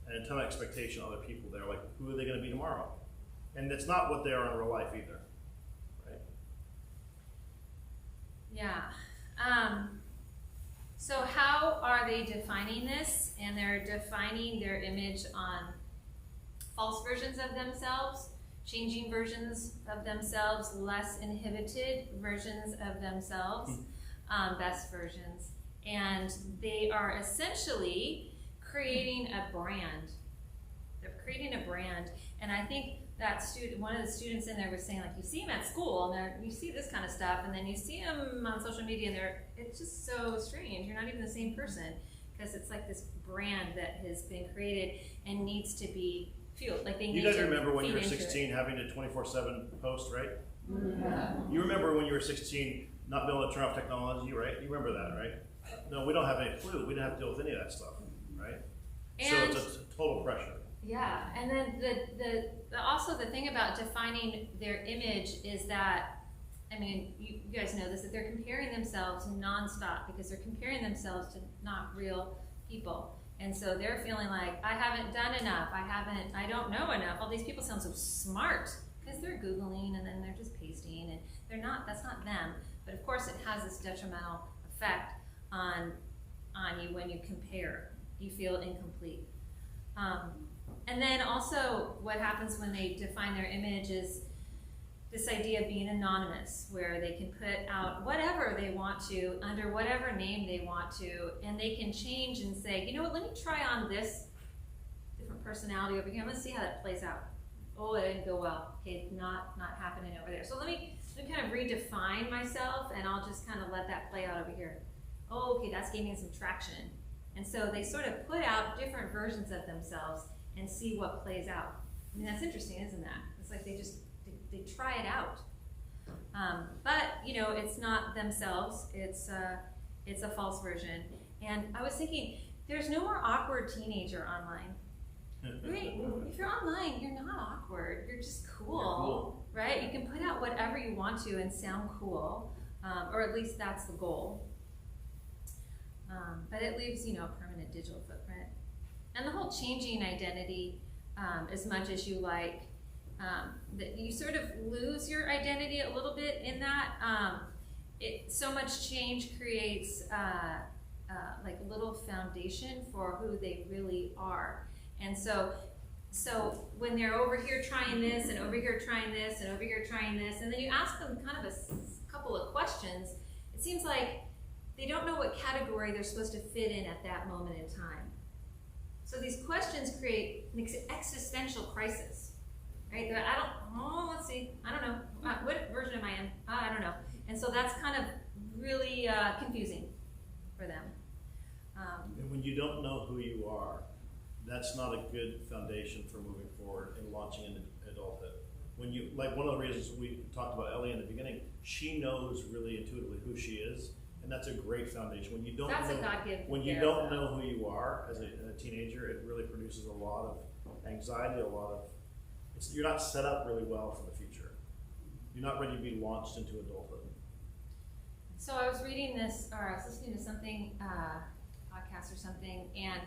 and a ton of expectation on other people. They're like, who are they going to be tomorrow? And it's not what they are in real life either, right? Yeah. So how are they defining this? And they're defining their image on false versions of themselves, changing versions of themselves, less inhibited versions of themselves, best versions. And they are essentially creating a brand. They're creating a brand. And I think that one of the students in there was saying, like, you see them at school and you see this kind of stuff, and then you see them on social media and it's just so strange. You're not even the same person, because it's like this brand that has been created and needs to be fueled. Like they need to. You guys remember when you were feed into 16 it. having a 24/7 post, right? Yeah. You remember when you were 16 not being able to turn off technology, right? You remember that, right? No, we don't have any clue. We didn't have to deal with any of that stuff, right? And so it's a total pressure. yeah, and then also the thing about defining their image is that, I mean, you guys know this, that they're comparing themselves nonstop because they're comparing themselves to not real people. And so they're feeling like, I haven't done enough, I don't know enough. All these people sound so smart because they're Googling and then they're just pasting, and that's not them. But of course it has this detrimental effect on you when you compare. You feel incomplete. And then also what happens when they define their image is this idea of being anonymous, where they can put out whatever they want to, under whatever name they want to, and they can change and say, you know what, let me try on this different personality over here. I'm gonna see how that plays out. Oh, it didn't go well. Okay, not happening over there. So let me kind of redefine myself, and I'll just kind of let that play out over here. Oh, okay, that's gaining some traction. And so they sort of put out different versions of themselves and see what plays out. I mean, that's interesting, isn't that? It's like they try it out. But, you know, it's not themselves. It's a false version. And I was thinking, there's no more awkward teenager online. Right? If you're online, you're not awkward. You're just cool, right? You can put out whatever you want to and sound cool, or at least that's the goal. But it leaves, you know, a permanent digital footprint. And the whole changing identity, as much as you like, that you sort of lose your identity a little bit in that. So much change creates like a little foundation for who they really are. And so when they're over here trying this, and over here trying this, and over here trying this, and then you ask them kind of a couple of questions, it seems like they don't know what category they're supposed to fit in at that moment in time. So these questions create an existential crisis, right? Let's see, I don't know. What version am I in? I don't know. And so that's kind of really confusing for them. And when you don't know who you are, that's not a good foundation for moving forward and launching into adulthood. When you, like one of the reasons we talked about Ellie in the beginning, she knows really intuitively who she is, and that's a great foundation. When you don't know who you are as a teenager, it really produces a lot of anxiety, you're not set up really well for the future. You're not ready to be launched into adulthood. So I was reading this, or I was listening to something, podcast or something, and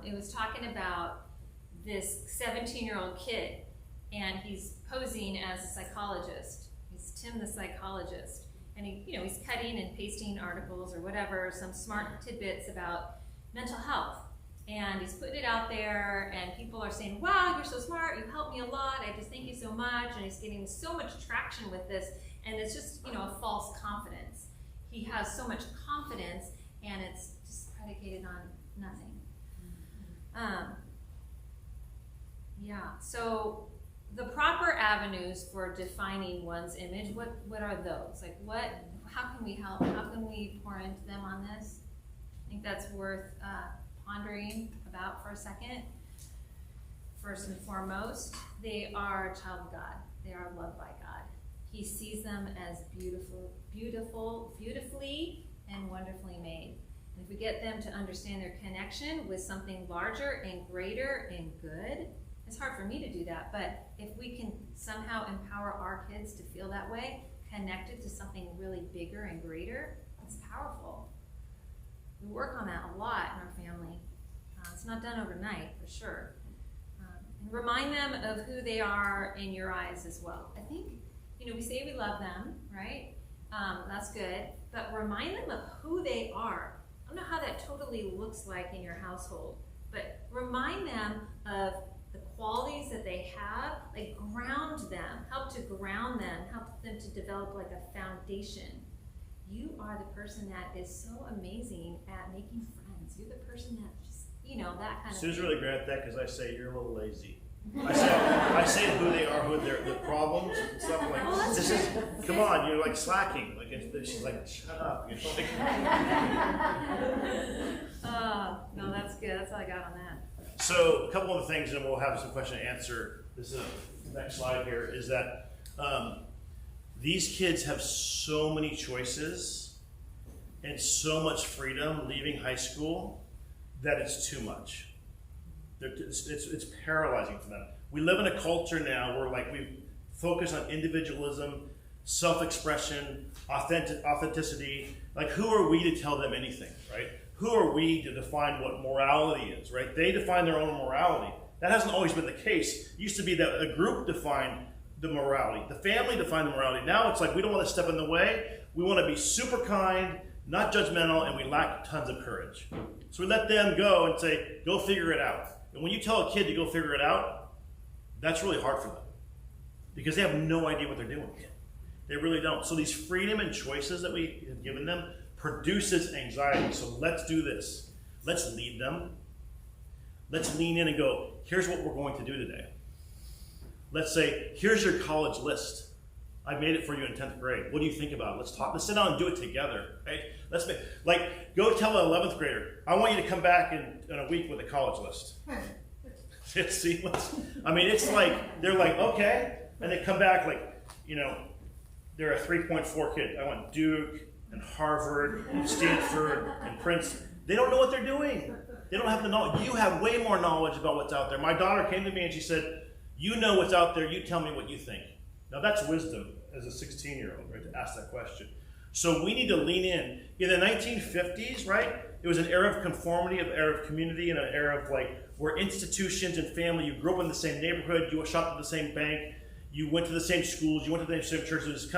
it was talking about this 17-year-old kid, and he's posing as a psychologist. He's Tim the psychologist, and he's cutting and pasting articles or whatever, some smart tidbits about mental health, and he's putting it out there, and people are saying, "Wow, you're so smart! You helped me a lot. I just thank you so much." And he's getting so much traction with this, and it's just a false confidence. He has so much confidence, and it's just predicated on nothing. So the proper avenues for defining one's image, what are those? Like how can we help? How can we pour into them on this? I think that's worth pondering about for a second. First and foremost, they are a child of God. They are loved by God. He sees them as beautifully and wonderfully made. And if we get them to understand their connection with something larger and greater and good, it's hard for me to do that, but if we can somehow empower our kids to feel that way, connected to something really bigger and greater, it's powerful. We work on that a lot in our family. It's not done overnight, for sure. And remind them of who they are in your eyes as well. I think, we say we love them, right? That's good, but remind them of who they are. I don't know how that totally looks like in your household, but remind them of the qualities that they have, like ground them, help to ground them, help them to develop like a foundation. You are the person that is so amazing at making friends. You're the person that just, that kind of Sue's thing. really great at that because I say you're a little lazy. I say who they are, the problems and stuff like. Come on, you're like slacking. Like she's like, shut up. No, that's good. That's all I got on that. So a couple of things, and we'll have some question and answer. This is the next slide here. Is that these kids have so many choices and so much freedom leaving high school that it's too much. It's paralyzing for them. We live in a culture now where we focus on individualism, self-expression, authenticity. Like, who are we to tell them anything, right? Who are we to define what morality is, right? They define their own morality. That hasn't always been the case. It used to be that a group defined the morality. The family defined the morality. Now it's like we don't want to step in the way. We want to be super kind, not judgmental, and we lack tons of courage. So we let them go and say, go figure it out. And when you tell a kid to go figure it out, that's really hard for them. because they have no idea what they're doing. They really don't. So these freedom and choices that we have given them produces anxiety. So let's do this. Let's lead them. Let's lean in and go, here's what we're going to do today. Let's say, here's your college list. I made it for you in 10th grade. What do you think about it? Let's talk. Let's sit down and do it together, right? Go tell an 11th grader, I want you to come back in a week with a college list. See, it's like, they're like, okay. And they come back like, they're a 3.4 kid. I want Duke and Harvard and Stanford and Princeton. They don't know what they're doing. They don't have the knowledge. You have way more knowledge about what's out there. My daughter came to me and she said, you know what's out there. You tell me what you think. Now that's wisdom as a 16-year-old, right, to ask that question. So we need to lean in. In the 1950s, right, it was an era of conformity, an era of community, and an era of where institutions and family, you grew up in the same neighborhood, you shopped at the same bank, you went to the same schools, you went to the same churches.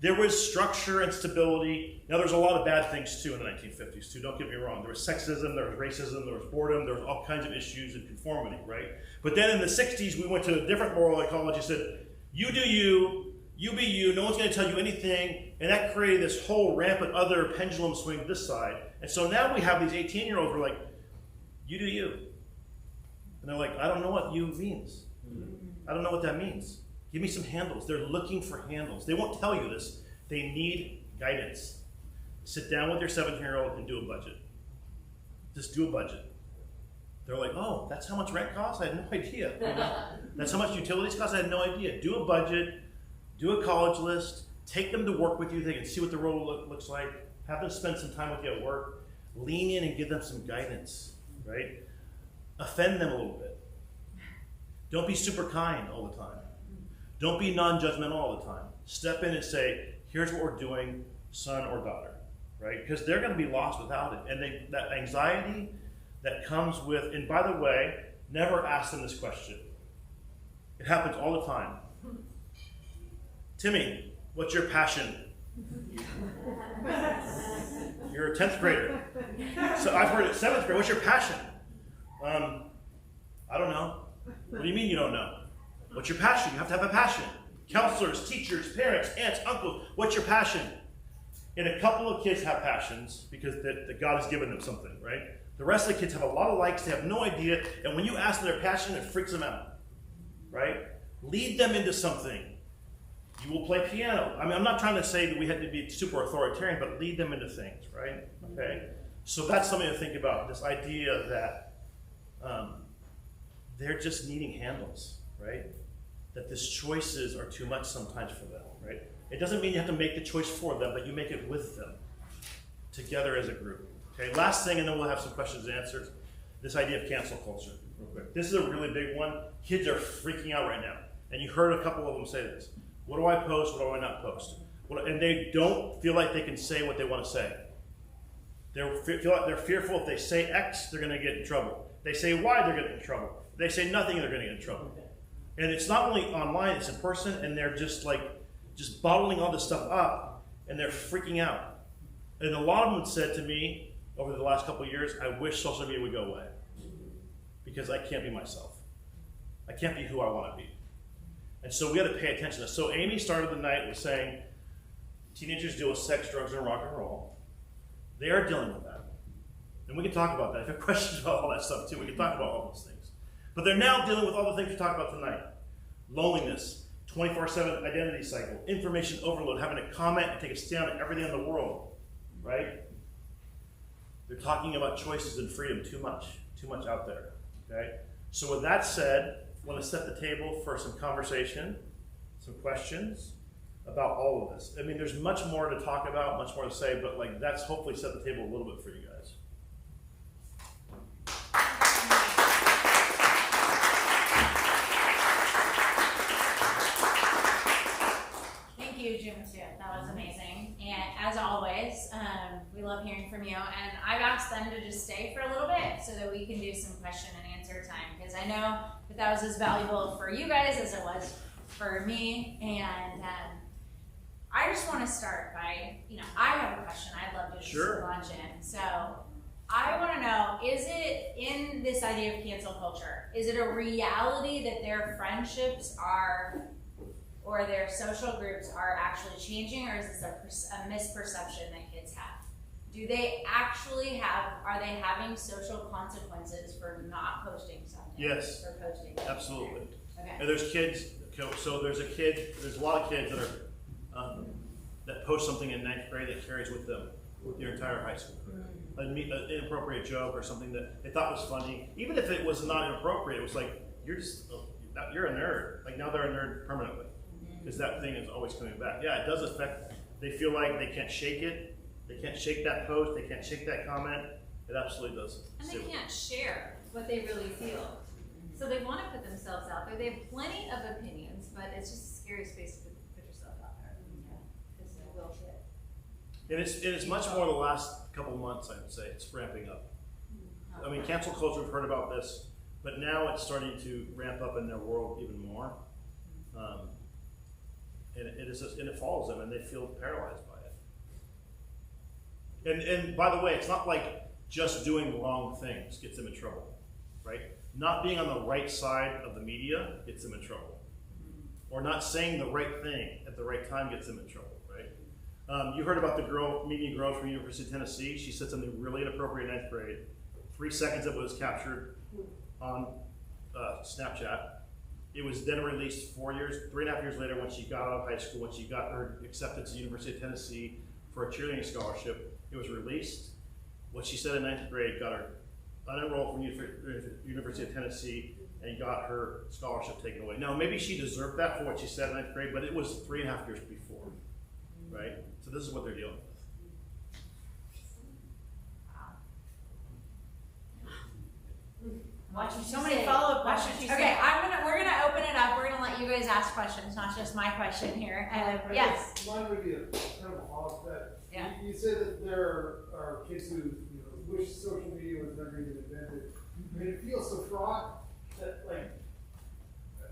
There was structure and stability. Now there's a lot of bad things too in the 1950s too, don't get me wrong. There was sexism, there was racism, there was boredom, there was all kinds of issues and conformity, right? But then in the 60s, we went to a different moral ecology, said, you do you, you be you, no one's gonna tell you anything, and that created this whole rampant other pendulum swing this side. And so now we have these 18-year-olds who are like, you do you. And they're like, I don't know what you means. I don't know what that means. Give me some handles. They're looking for handles. They won't tell you this. They need guidance. Sit down with your 17-year-old and do a budget. Just do a budget. They're like, oh, that's how much rent costs? I had no idea. That's how much utilities cost? I had no idea. Do a budget. Do a college list. Take them to work with you. They can see what the role looks like. Have them spend some time with you at work. Lean in and give them some guidance, right? Offend them a little bit. Don't be super kind all the time. Don't be non-judgmental all the time. Step in and say, here's what we're doing, son or daughter, right? Because they're going to be lost without it. And that anxiety that comes with, and by the way, never ask them this question. It happens all the time. Timmy, what's your passion? You're a 10th grader. So I've heard it, 7th grade, what's your passion? I don't know. What do you mean you don't know? What's your passion? You have to have a passion. Counselors, teachers, parents, aunts, uncles, what's your passion? And a couple of kids have passions because that God has given them something, right? The rest of the kids have a lot of likes, they have no idea, and when you ask them their passion, it freaks them out, right? Lead them into something. You will play piano. I'm not trying to say that we have to be super authoritarian, but lead them into things, right? Okay? So that's something to think about, this idea that they're just needing handles, right? That these choices are too much sometimes for them, right? It doesn't mean you have to make the choice for them, but you make it with them, together as a group. Okay, last thing, and then we'll have some questions and answers. This idea of cancel culture, real quick. This is a really big one. Kids are freaking out right now. And you heard a couple of them say this. What do I post? What do I not post? And they don't feel like they can say what they want to say. They feel like they're fearful if they say X, they're going to get in trouble. They say Y, they're going to get in trouble. They say nothing, they're going to get in trouble. And it's not only online, it's in person, and they're just bottling all this stuff up, and they're freaking out. And a lot of them said to me over the last couple of years, I wish social media would go away because I can't be myself. I can't be who I want to be. And so we got to pay attention to this. So Amy started the night with saying, teenagers deal with sex, drugs, and rock and roll. They are dealing with that. And we can talk about that. If you have questions about all that stuff too, we can talk about all those things. But they're now dealing with all the things we talked about tonight. Loneliness, 24/7 identity cycle, information overload, having to comment and take a stand on everything in the world, right? They're talking about choices and freedom too much out there, okay? So with that said, I want to set the table for some conversation, some questions about all of this. I mean, there's much more to talk about, much more to say, but that's hopefully set the table a little bit for you guys. Thank you, Jim, too. That was amazing. And as always, we love hearing from you. And I've asked them to just stay for a little bit so that we can do some question and answer time. Because I know that was as valuable for you guys as it was for me. And I just want to start by, I have a question I'd love to just launch in. So I want to know, is it in this idea of cancel culture, is it a reality that their friendships are or their social groups are actually changing, or is this a misperception that kids have? Do they actually are they having social consequences for not posting something? Yes. For posting? Absolutely. Okay. And there's kids, so there's a lot of kids that are, that post something in 9th grade that carries with them their entire high school career. An inappropriate joke or something that they thought was funny. Even if it was not inappropriate, it was like, you're a nerd. Like now they're a nerd permanently. Because that thing is always coming back. Yeah, it does affect, they feel like they can't shake it. They can't shake that post, they can't shake that comment. It absolutely does. And they can't share what they really feel. So they want to put themselves out there. They have plenty of opinions, but it's just a scary space to put yourself out there. Because they will hit. And it's much more the last couple months, I would say. It's ramping up. I mean, cancel culture, we've heard about this, but now it's starting to ramp up in their world even more. And it follows them, and they feel paralyzed by it. And by the way, it's not like just doing wrong things gets them in trouble, right? Not being on the right side of the media gets them in trouble. Or not saying the right thing at the right time gets them in trouble, right? You heard about the median girl from University of Tennessee. She said something really inappropriate in 9th grade. 3 seconds of it was captured on Snapchat. It was then released 3.5 years later when she got out of high school, when she got her acceptance to the University of Tennessee for a cheerleading scholarship. It was released. What she said in 9th grade got her unenrolled from University of Tennessee and got her scholarship taken away. Now, maybe she deserved that for what she said in 9th grade, but it was 3.5 years before, right? So this is what they're dealing with. Watching so many follow-up questions. Okay, we're gonna open it up. We're gonna let you guys ask questions, not just my question here. Yes. Mine would be a kind of a follow-up to that. Yeah. You said that there are kids who wish social media was never even invented. I mean, it feels so fraught that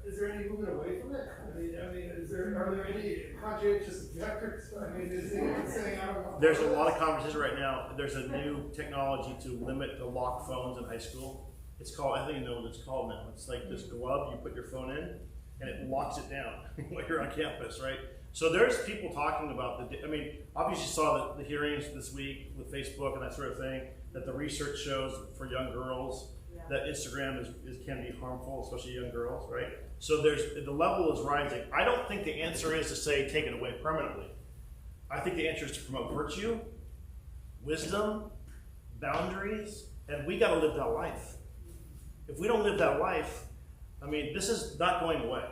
is there any movement away from it? I mean, are there any conscientious objectors? I mean, is anyone saying I don't know? There's a lot of conversation right now. There's a new technology to limit the locked phones in high school. It's called, I think you know what it's called now. It's like this glove, you put your phone in, and it locks it down while you're on campus, right? So there's people talking about obviously you saw the hearings this week with Facebook and that sort of thing, that the research shows for young girls that Instagram can be harmful, especially young girls, right? So the level is rising. I don't think the answer is to say take it away permanently. I think the answer is to promote virtue, wisdom, boundaries, and we gotta live that life. If we don't live that life, this is not going away.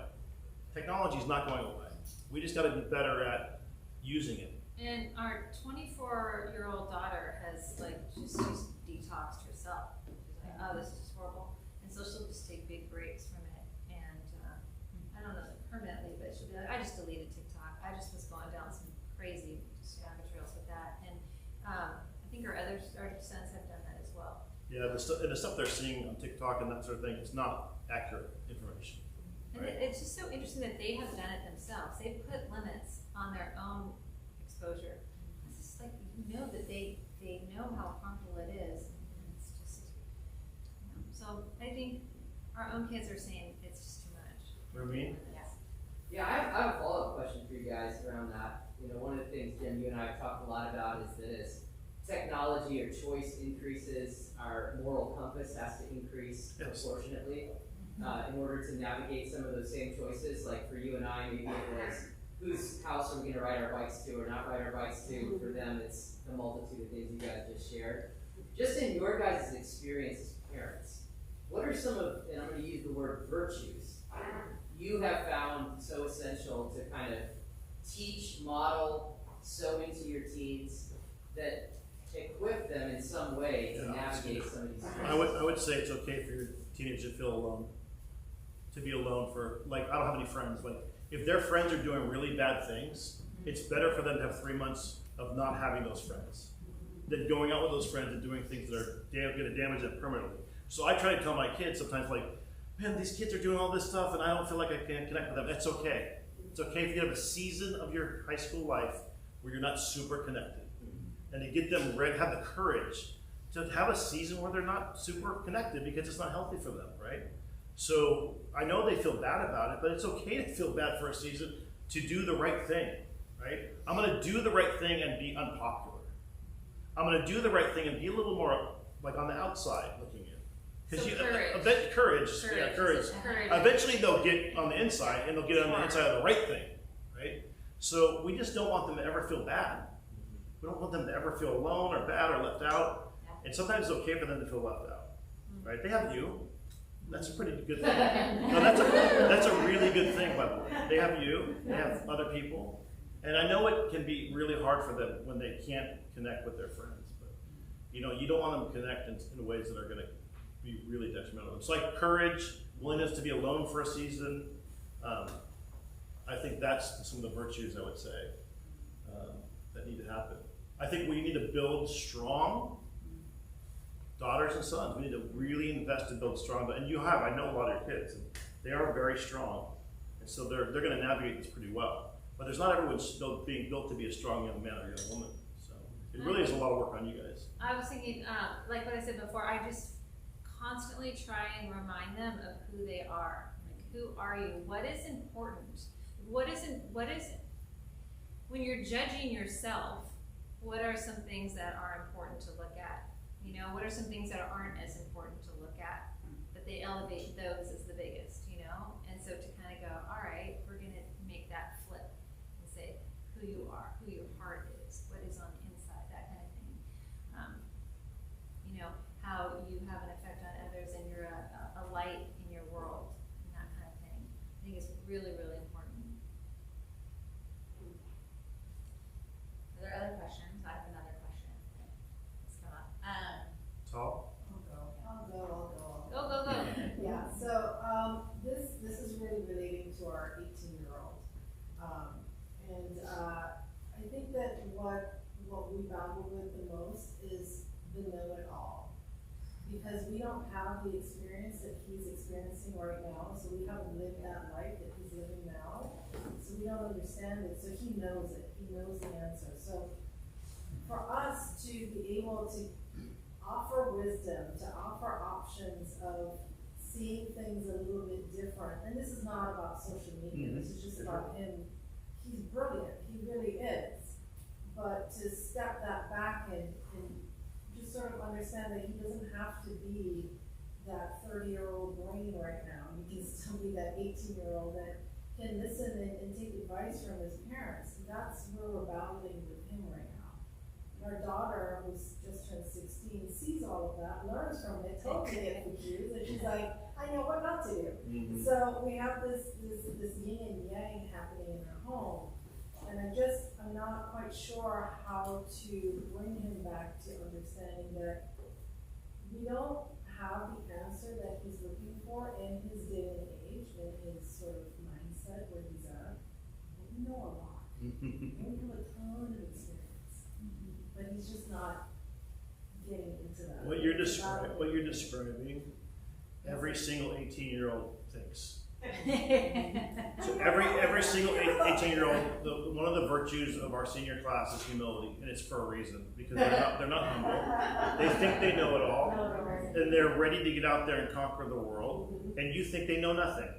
Technology is not going away. We just got to be better at using it. And our 24-year-old daughter has just detoxed herself. She's like, oh, this is horrible. And so she'll just take big breaks from it. And I don't know permanently, but she'll be like, I just deleted TikTok. I just was going down some crazy rabbit trails with that. And I think our sons have done that as well. Yeah, the stuff they're seeing on TikTok and that sort of thing is not accurate information. And right? it's just so interesting that they have done it themselves. They've put limits on their own exposure. It's just like, that they know how harmful it is. And it's just, so I think our own kids are saying it's just too much. Ramin? Yes. Yeah, I have a follow-up question for you guys around that. One of the things, Jim, you and I have talked a lot about is that as technology or choice increases, our moral compass has to increase proportionately in order to navigate some of those same choices. Like for you and I, maybe it was whose house are we going to ride our bikes to or not ride our bikes to. For them, it's a multitude of things you guys just shared. Just in your guys' experience as parents, what are some of, and I'm going to use the word virtues, you have found so essential to kind of teach, model, sow into your teens that equip them in some way to navigate some of these things? I would say it's okay for your teenager to feel alone. To be alone for, I don't have any friends. If their friends are doing really bad things, it's better for them to have 3 months of not having those friends than going out with those friends and doing things that are going to damage them permanently. So I try to tell my kids sometimes, man, these kids are doing all this stuff and I don't feel like I can connect with them. That's okay. It's okay if you have a season of your high school life where you're not super connected. And to get them ready, have the courage to have a season where they're not super connected because it's not healthy for them, right? So I know they feel bad about it, but it's okay to feel bad for a season to do the right thing, right? I'm going to do the right thing and be unpopular. I'm going to do the right thing and be a little more like on the outside looking in. Because So courage. Courage. Eventually they'll get on the inside, and they'll get on the inside of the right thing, right? So we just don't want them to ever feel bad. We don't want them to ever feel alone or bad or left out. And sometimes it's okay for them to feel left out, right? They have you. That's a pretty good thing. No, that's a really good thing, by the way. They have you. They have other people. And I know it can be really hard for them when they can't connect with their friends. But, you don't want them to connect in ways that are going to be really detrimental. It's like courage, willingness to be alone for a season. I think that's some of the virtues, I would say, that need to happen. I think we need to build strong daughters and sons. We need to really invest in build strong. And you have, I know a lot of your kids, and they are very strong. And so they're going to navigate this pretty well. But there's not everyone's being built to be a strong young man or young woman. So it really is a lot of work on you guys. I was thinking, like what I said before, I just constantly try and remind them of who they are. Like, who are you? What is important? What is when you're judging yourself, what are some things that are important to look at? What are some things that aren't as important to look at? But they elevate those as the biggest, And so to kind of go, all right, we're going to make that flip and say who you are, who your heart is, what is on the inside, that kind of thing. How you have an effect on others and you're a light in your world and that kind of thing. I think it's really, really important. Are there other questions? I have another question. Let's come up. Tall? Go. Yeah, so this is really relating to our 18-year-old. I think that what we battle with the most is the know-it-all. Because we don't have the experience that he's experiencing right now, so we haven't lived that life that he's living now. So we don't understand it, so he knows it. He knows the answer. So for us to be able to offer wisdom, to offer options of seeing things a little bit different, and this is not about social media, this is just about him. He's brilliant, he really is. But to step that back and just sort of understand that he doesn't have to be that 30-year-old brain right now. He can still be that 18-year-old that can listen and take advice from his parents. And that's where we're battling with him right now. Our daughter, who's just turned 16, sees all of that, learns from it, totally gets confused, and she's like, I know what not to do. So we have this yin and yang happening in our home. And I'm not quite sure how to bring him back to understanding that we don't have the answer that he's looking for in his day and age, in his sort of mindset where he's at. But we know a lot. And we have a ton of experience. But he's just not getting into that. What you're describing, every single 18-year-old thinks. So every single 18-year-old, one of the virtues of our senior class is humility, and it's for a reason, because they're not humble. They think they know it all, and they're ready to get out there and conquer the world, and you think they know nothing.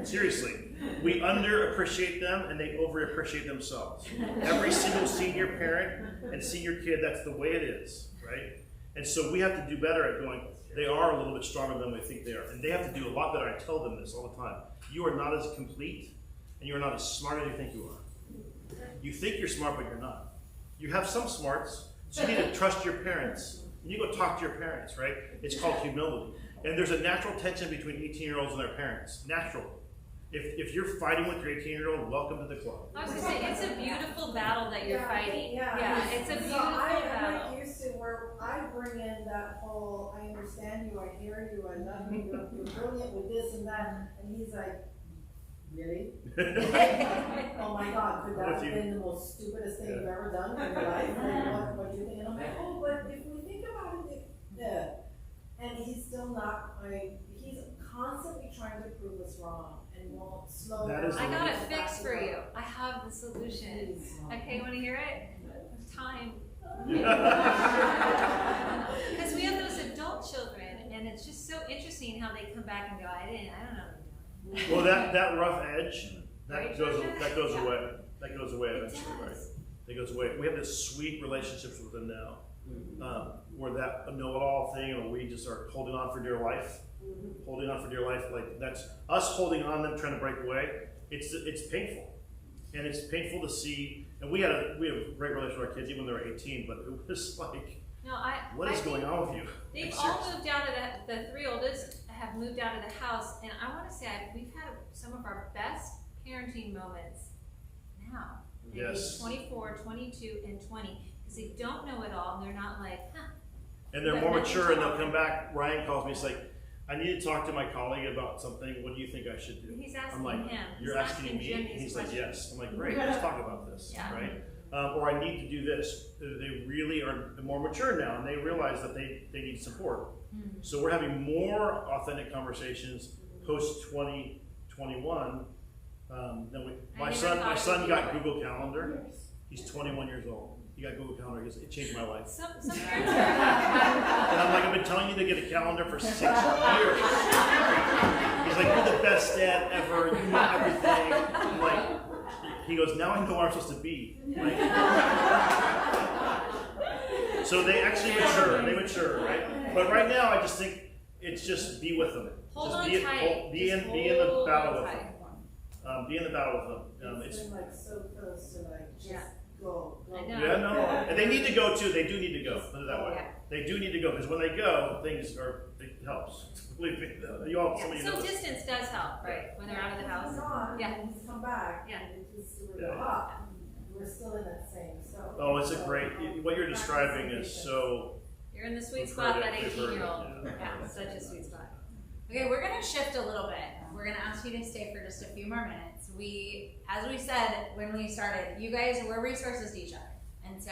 Seriously, we underappreciate them, and they overappreciate themselves. Every single senior parent and senior kid, that's the way it is, right? And so we have to do better at going, they are a little bit stronger than we think they are. And they have to do a lot better. I tell them this all the time. You are not as complete, and you are not as smart as you think you are. You think you're smart, but you're not. You have some smarts, so you need to trust your parents. You go talk to your parents, right? It's called humility. And there's a natural tension between 18-year-olds and their parents. Natural. If you're fighting with your 18-year-old, welcome to the club. I was going to say, it's a beautiful battle that you're fighting. Yeah, it's a beautiful I'm battle. like used to where I bring in that whole, I understand you, I hear you, I love you, you're brilliant with this and that, and he's like, really? Oh my God, could that have been the most stupidest thing you've ever done in your life? Like, what do you think? And I'm like, oh, but if we think about it, and he's still not, like, he's constantly trying to prove us wrong and won't slow down. I got it fixed for you. I have the solution. Okay, you want to hear it? It's time. Because we have those adult children, and it's just so interesting how they come back and go, I don't know. Well, that rough edge, That Georgia? goes Yeah. away. That goes away It eventually, right? does. That goes away. We have this sweet relationships with them now, where that know-it-all thing, and we just are holding on for dear life, holding on for dear life. Like that's us holding on, them trying to break away. It's painful, and it's painful to see. And we have a great relationship with our kids, even when they're 18. But it was like, No, what is going on with you? They've Like, all seriously. moved out of the three oldest have moved out of the house, and I want to say we've had some of our best parenting moments now. Maybe Yes. 24, 22, and 20, because they don't know it all, and they're not like, huh. And they're But more nothing's mature, and they'll wrong. come back. Ryan calls me. He's like, I need to talk to my colleague about something. What do you think I should do? He's asking I'm like, him. you're He's asking me? Jim And these he's like, questions. yes. I'm like, great, let's talk about this, Yeah. right? Or I need to do this. They really are more mature now, and they realize that they need support. So we're having more authentic conversations post 2021 than we. My son got Google Calendar. He's 21 years old. He got Google Calendar. It changed my life. Some parents are. And I'm like, I've been telling you to get a calendar for 6 years. He's like, you're the best dad ever. You know everything. I'm like, he goes, now I know where I'm supposed to be. Like, so they actually mature, right? But right now, I just think it's just be with them. Hold Just on be, tight. be in Just the hold battle on with tight. them. Be in the battle with them. It's been like so close to like just Yeah. go. I know. Yeah, no, and they need to go too. They do need to go. Put it that way. Yeah. They do need to go because when they go, things are. It helps. Believe me. You all, some of you know Some this. distance does help, right? When they're out of the house. Yeah. And he's come back. Yeah. And it's just Yeah. up. We're still in that same. So. Oh, it's a great. What you're describing is so. You're in the sweet We've spot, heard that it, we've heard it, 18-year-old. yeah. Yeah, such a sweet spot. Okay, we're gonna shift a little bit. We're gonna ask you to stay for just a few more minutes. As we said when we started, you guys were resources to each other. And so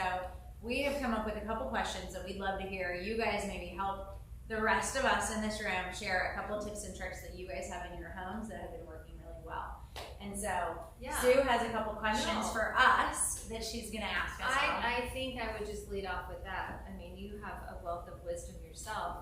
we have come up with a couple questions that we'd love to hear. You guys maybe help the rest of us in this room share a couple tips and tricks that you guys have in your homes that have been working really well. And so Yeah. Sue has a couple questions No. for us that she's gonna ask us. all. I think I would just lead off with that. I mean, you have a wealth of wisdom yourself.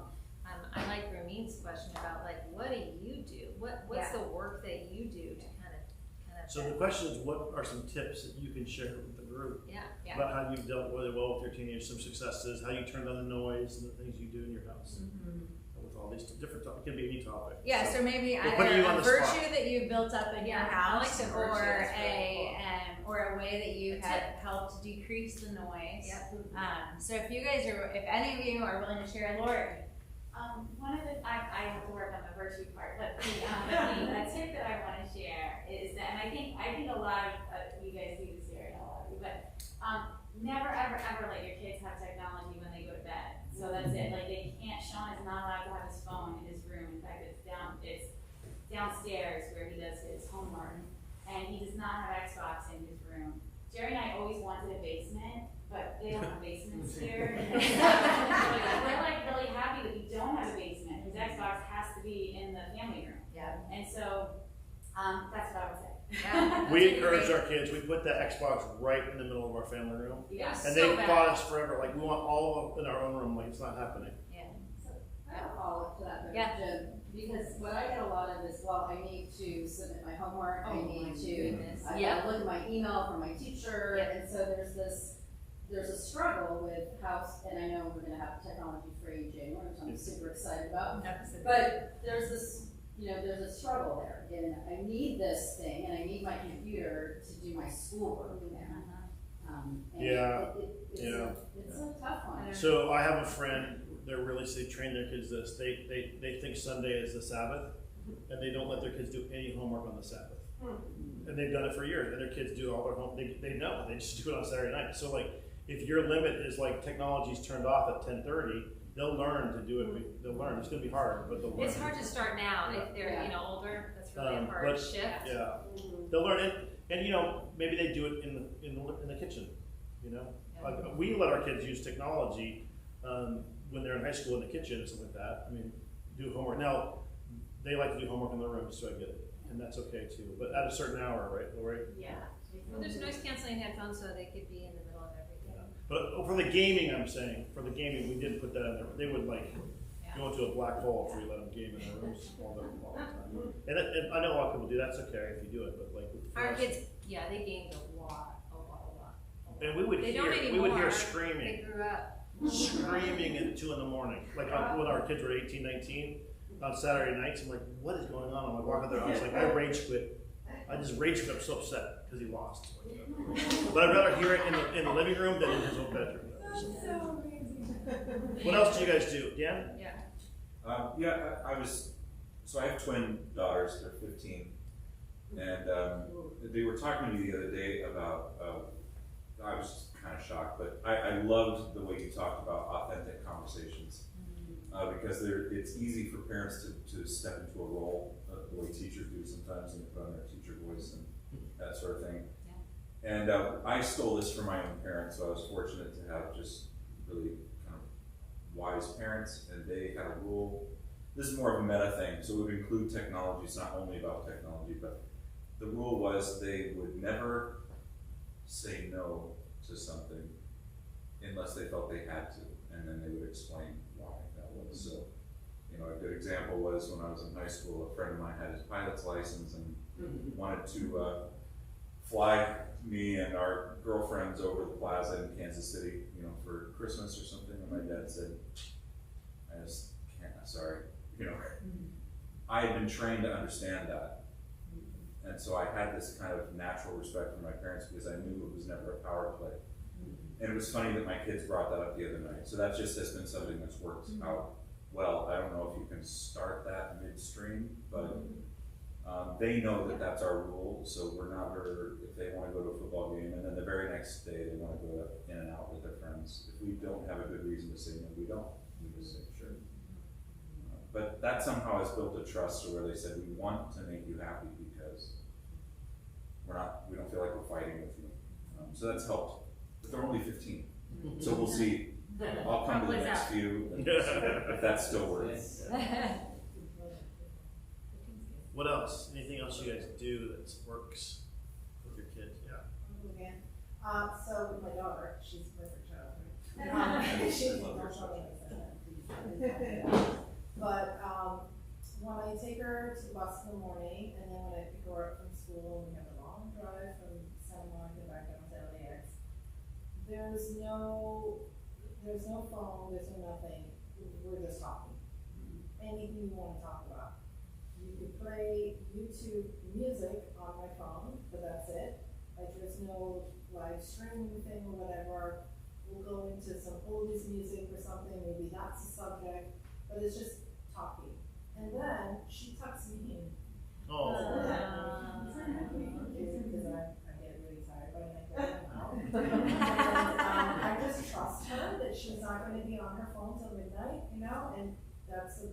I like Ramin's question about like, what do you do? What's the work that you do to kind of. So the question is, what are some tips that you can share with the group Yeah. about how you've dealt really well with your teenagers, some successes, how you turned on the noise, and the things you do in your house with all these different topics. It can be any topic. Yeah, so maybe we're putting either you on a the virtue spot. that you built up in your Yeah, I like house, the virtue, or that's a way that you A have tip. helped decrease the noise. Yep. So if any of you are willing to share, Lori. One of the, I have to work on the virtue part, but the tip that I want to share is that, and I think a lot of you guys do this here, and a lot of you, but never ever let your kids have technology when they go to bed. So that's it. Like Sean is not allowed to have his phone in his room. In fact, it's downstairs where he does his homework, and he does not have Xbox in his room. Jerry and I always wanted a basement, but they don't have basements here. We're like really happy that we don't have a basement. His Xbox has to be in the family room. Yeah. And so that's what I would say. Yeah. We encourage our kids. We put that Xbox right in the middle of our family room, Yeah. and So they bad. fought us forever. Like we want all of in our own room. Like it's not happening. I have a follow-up to that, Yeah. Jim, because what I get a lot of is, well, I need to submit my homework, I need to, I gotta look at my email from my teacher, and so there's a struggle with how, and I know we're gonna have technology free in January, which I'm super excited about, but there's this, there's a struggle there, and I need this thing, and I need my computer to do my schoolwork now. And it's a tough one. So I have a friend. They train their kids this. They think Sunday is the Sabbath, and they don't let their kids do any homework on the Sabbath. And they've done it for years. And their kids do all their homework. They know. They just do it on Saturday night. So like, if your limit is like technology's turned off at 10:30, they'll learn to do it. They'll learn. It's going to be hard, but they'll learn. It's hard to start now if they're older. That's really a hard but, shift. Yeah, they'll learn it, and maybe they do it in the kitchen. Like we let our kids use technology when they're in high school in the kitchen and stuff like that. I mean, do homework. Now they like to do homework in their rooms, so I get it, and that's okay too. But at a certain hour, right, Lori? Yeah. Well, there's noise canceling headphones, so they could be in the middle of everything. But for the gaming, I'm saying, for the gaming, we did put that in there. They would like go into a black hole if we let them game in their rooms all the time. And I know a lot of people do. That's okay if you do it, but like with Our kids, yeah, they gamed a lot. And we would They hear don't anymore. They screaming. grew up. Screaming at 2 in the morning. Like when our kids were 18, 19, on Saturday nights, I'm like, what is going on? I'm like walking there, I was like, I rage quit. I just rage quit. I'm so upset because he lost. But I'd rather hear it in the living room than in his own bedroom. That's so amazing. What else do you guys do? Dan? Yeah. So I have twin daughters, they're 15. And they were talking to me the other day about, I was just kind of shocked, but I loved the way you talked about authentic conversations. Because it's easy for parents to step into a role, the way teachers do sometimes, and put on their teacher voice and that sort of thing. Yeah. And I stole this from my own parents, so I was fortunate to have just really kind of wise parents, and they had a rule. This is more of a meta thing, so it would include technology. It's not only about technology, but the rule was they would never say no to something unless they felt they had to, and then they would explain why that was. So, a good example was when I was in high school, a friend of mine had his pilot's license and wanted to fly me and our girlfriends over the plaza in Kansas City, for Christmas or something, and my dad said, I just can't, sorry. I had been trained to understand that. And so I had this kind of natural respect for my parents because I knew it was never a power play. And it was funny that my kids brought that up the other night. So that just has been something that's worked out well. I don't know if you can start that midstream, but they know that that's our rule. So we're not hurt if they want to go to a football game, and then the very next day they want to go in and out with their friends. If we don't have a good reason to say no, we don't. We just say sure. But that somehow has built a trust to where they said, we want to make you happy because we don't feel like we're fighting with you. So that's helped. But they're only 15. So we'll see. I'll come to the next few and see if that still works. What else? Anything else you guys do that works with your kids? Yeah. So my daughter, she's a perfect child. She's but when I take her to the bus in the morning, and then when I pick her up from school, and we have a long drive from Santa Monica back down to LAX, there's no phone, there's no nothing. We're just talking. Anything you want to talk about. You could play YouTube music on my phone, but that's it. Like there's no live streaming thing or whatever. We'll go into some oldies music or something, maybe that's the subject, but it's just talking. And then she tucks me in. Oh. Because I get really tired by night. And I just trust her that she's not going to be on her phone till midnight, and that's the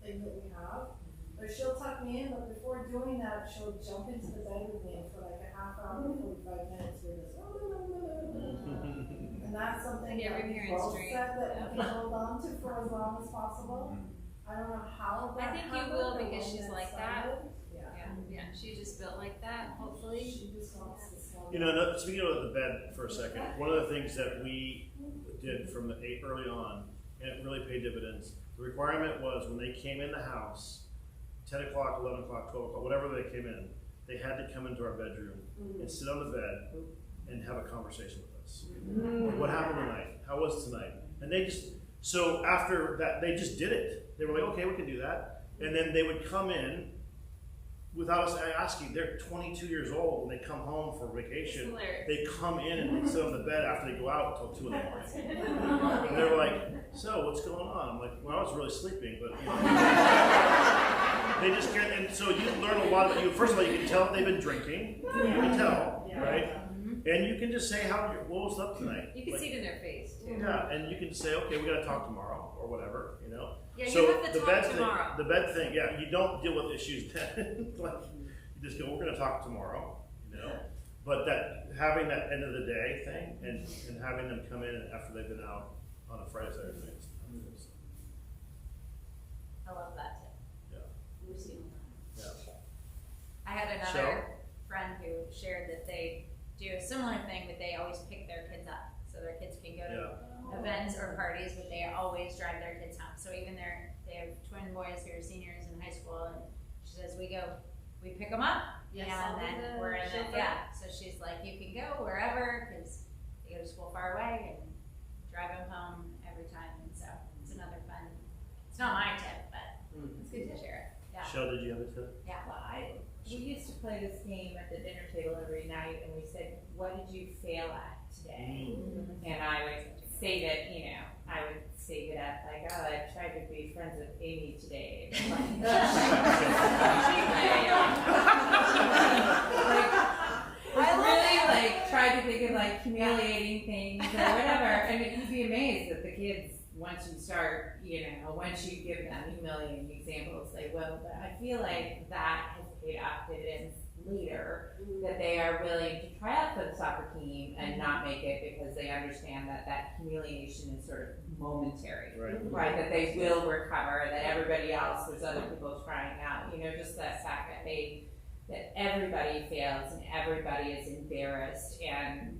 thing that we have. But she'll tuck me in, but before doing that, she'll jump into the bed with me for like a half hour, 45 minutes with this. And that's something that we both said that we can hold on to for as long as possible. I don't know how that I think you will because she's like that. Yeah, she's just built like that, hopefully. She just wants to slow Speaking of the bed for a second, one of the things that we did from early on, and it really paid dividends, the requirement was when they came in the house, 10 o'clock, 11 o'clock, 12 o'clock, whatever they came in, they had to come into our bedroom and sit on the bed and have a conversation with us. What happened tonight? How was tonight? And so after that, they just did it. They were like, okay, we can do that. And then they would come in without us asking. They're 22 years old when they come home for vacation. They come in and they sit on the bed after they go out until 2 in the morning. And they were like, so what's going on? I'm like, well, I was really sleeping, but they just can't. And so you learn a lot about you. First of all, you can tell they've been drinking. You can tell, right? And you can just say, what was up tonight? You can see it in their face, too. Yeah, and you can say, okay, we got to talk tomorrow, or whatever, Yeah, so you have to the talk bed tomorrow. the bed thing, yeah, you don't deal with issues then. Like, you just go, we're going to talk tomorrow, But having that end of the day thing, and having them come in after they've been out on a Friday, Saturday night. I love that tip. Yeah. We're seeing that. Yeah. I had another friend who shared that they do a similar thing, but they always pick their kids up so their kids can go to a events or parties, but they always drive their kids home. So even they have twin boys who are seniors in high school, and she says we pick them up, Yes, and then we're in the, so she's like, you can go wherever, because they go to school far away, and drive them home every time, and so it's another fun, it's not my tip, but it's good to share it. Yeah. Shel, did you have a tip? Yeah. Well, we used to play this game at the dinner table every night, and we said, "What did you fail at today?" And I would save it. I would save it at like, "Oh, I tried to be friends with Amy today." I tried to think of like humiliating things or whatever, and you'd be amazed that the kids, once you start, once you give them humiliating examples, they will. But I feel like that has paid off dividends later, that they are willing to try out for the soccer team and not make it because they understand that that humiliation is sort of momentary, right? That they will recover, that everybody else, there's other people trying out, just that fact that everybody fails and everybody is embarrassed, and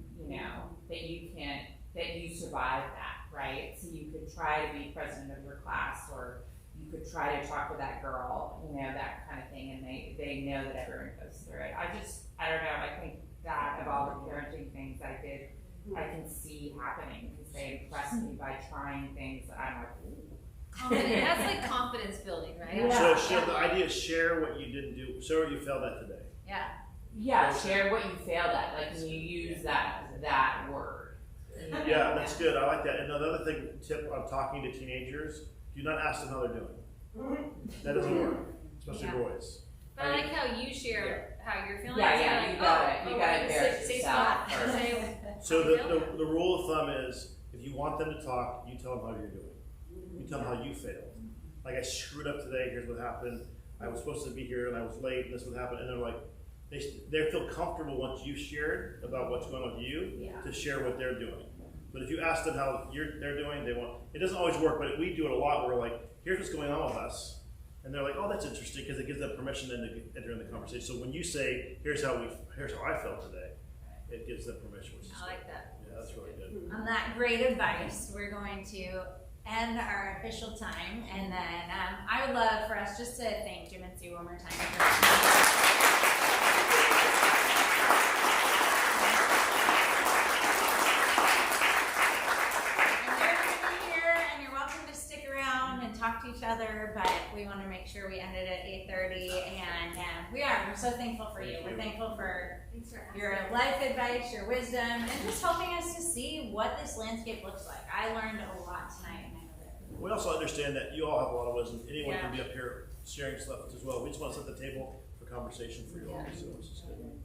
that you survive that, right? So you could try to be president of your class, or you could try to talk to that girl, that kind of thing, and they know that everyone goes through it. I don't know, I think that of all the parenting things I did, I can see happening because they impressed me by trying things that I'm like, ooh. That's like confidence building, right? So the idea is share what you didn't do, share what you failed at today. Yeah, share what you failed at, like when you use that word. Yeah, that's good. I like that. And another tip on talking to teenagers, do not ask them how they're doing. That doesn't work, especially boys. But I like how you share how you're feeling. Yeah, you gotta embarrass yourself. So the rule of thumb is, if you want them to talk, you tell them how you're doing. You tell them how you failed. Like, I screwed up today, here's what happened. I was supposed to be here and I was late and this would happen. And they're like, they feel comfortable once you shared about what's going on with you to share what they're doing. But if you ask them how they're doing, it doesn't always work, but we do it a lot. We're like, here's what's going on with us. And they're like, oh, that's interesting, because it gives them permission then to enter in the conversation. So when you say, here's how I felt today, it gives them permission. Which is I like that. Yeah, that's really good. On that great advice, we're going to end our official time, and then I would love for us just to thank Jim and Sue one more time. Talk to each other, but we want to make sure we ended at 8:30, and we're so thankful for you. We're thankful for your life advice, your wisdom, and just helping us to see what this landscape looks like. I learned a lot tonight, and I know that. We also understand that you all have a lot of wisdom. Anyone can be up here sharing stuff as well. We just want to set the table for conversation for you all. So this is good.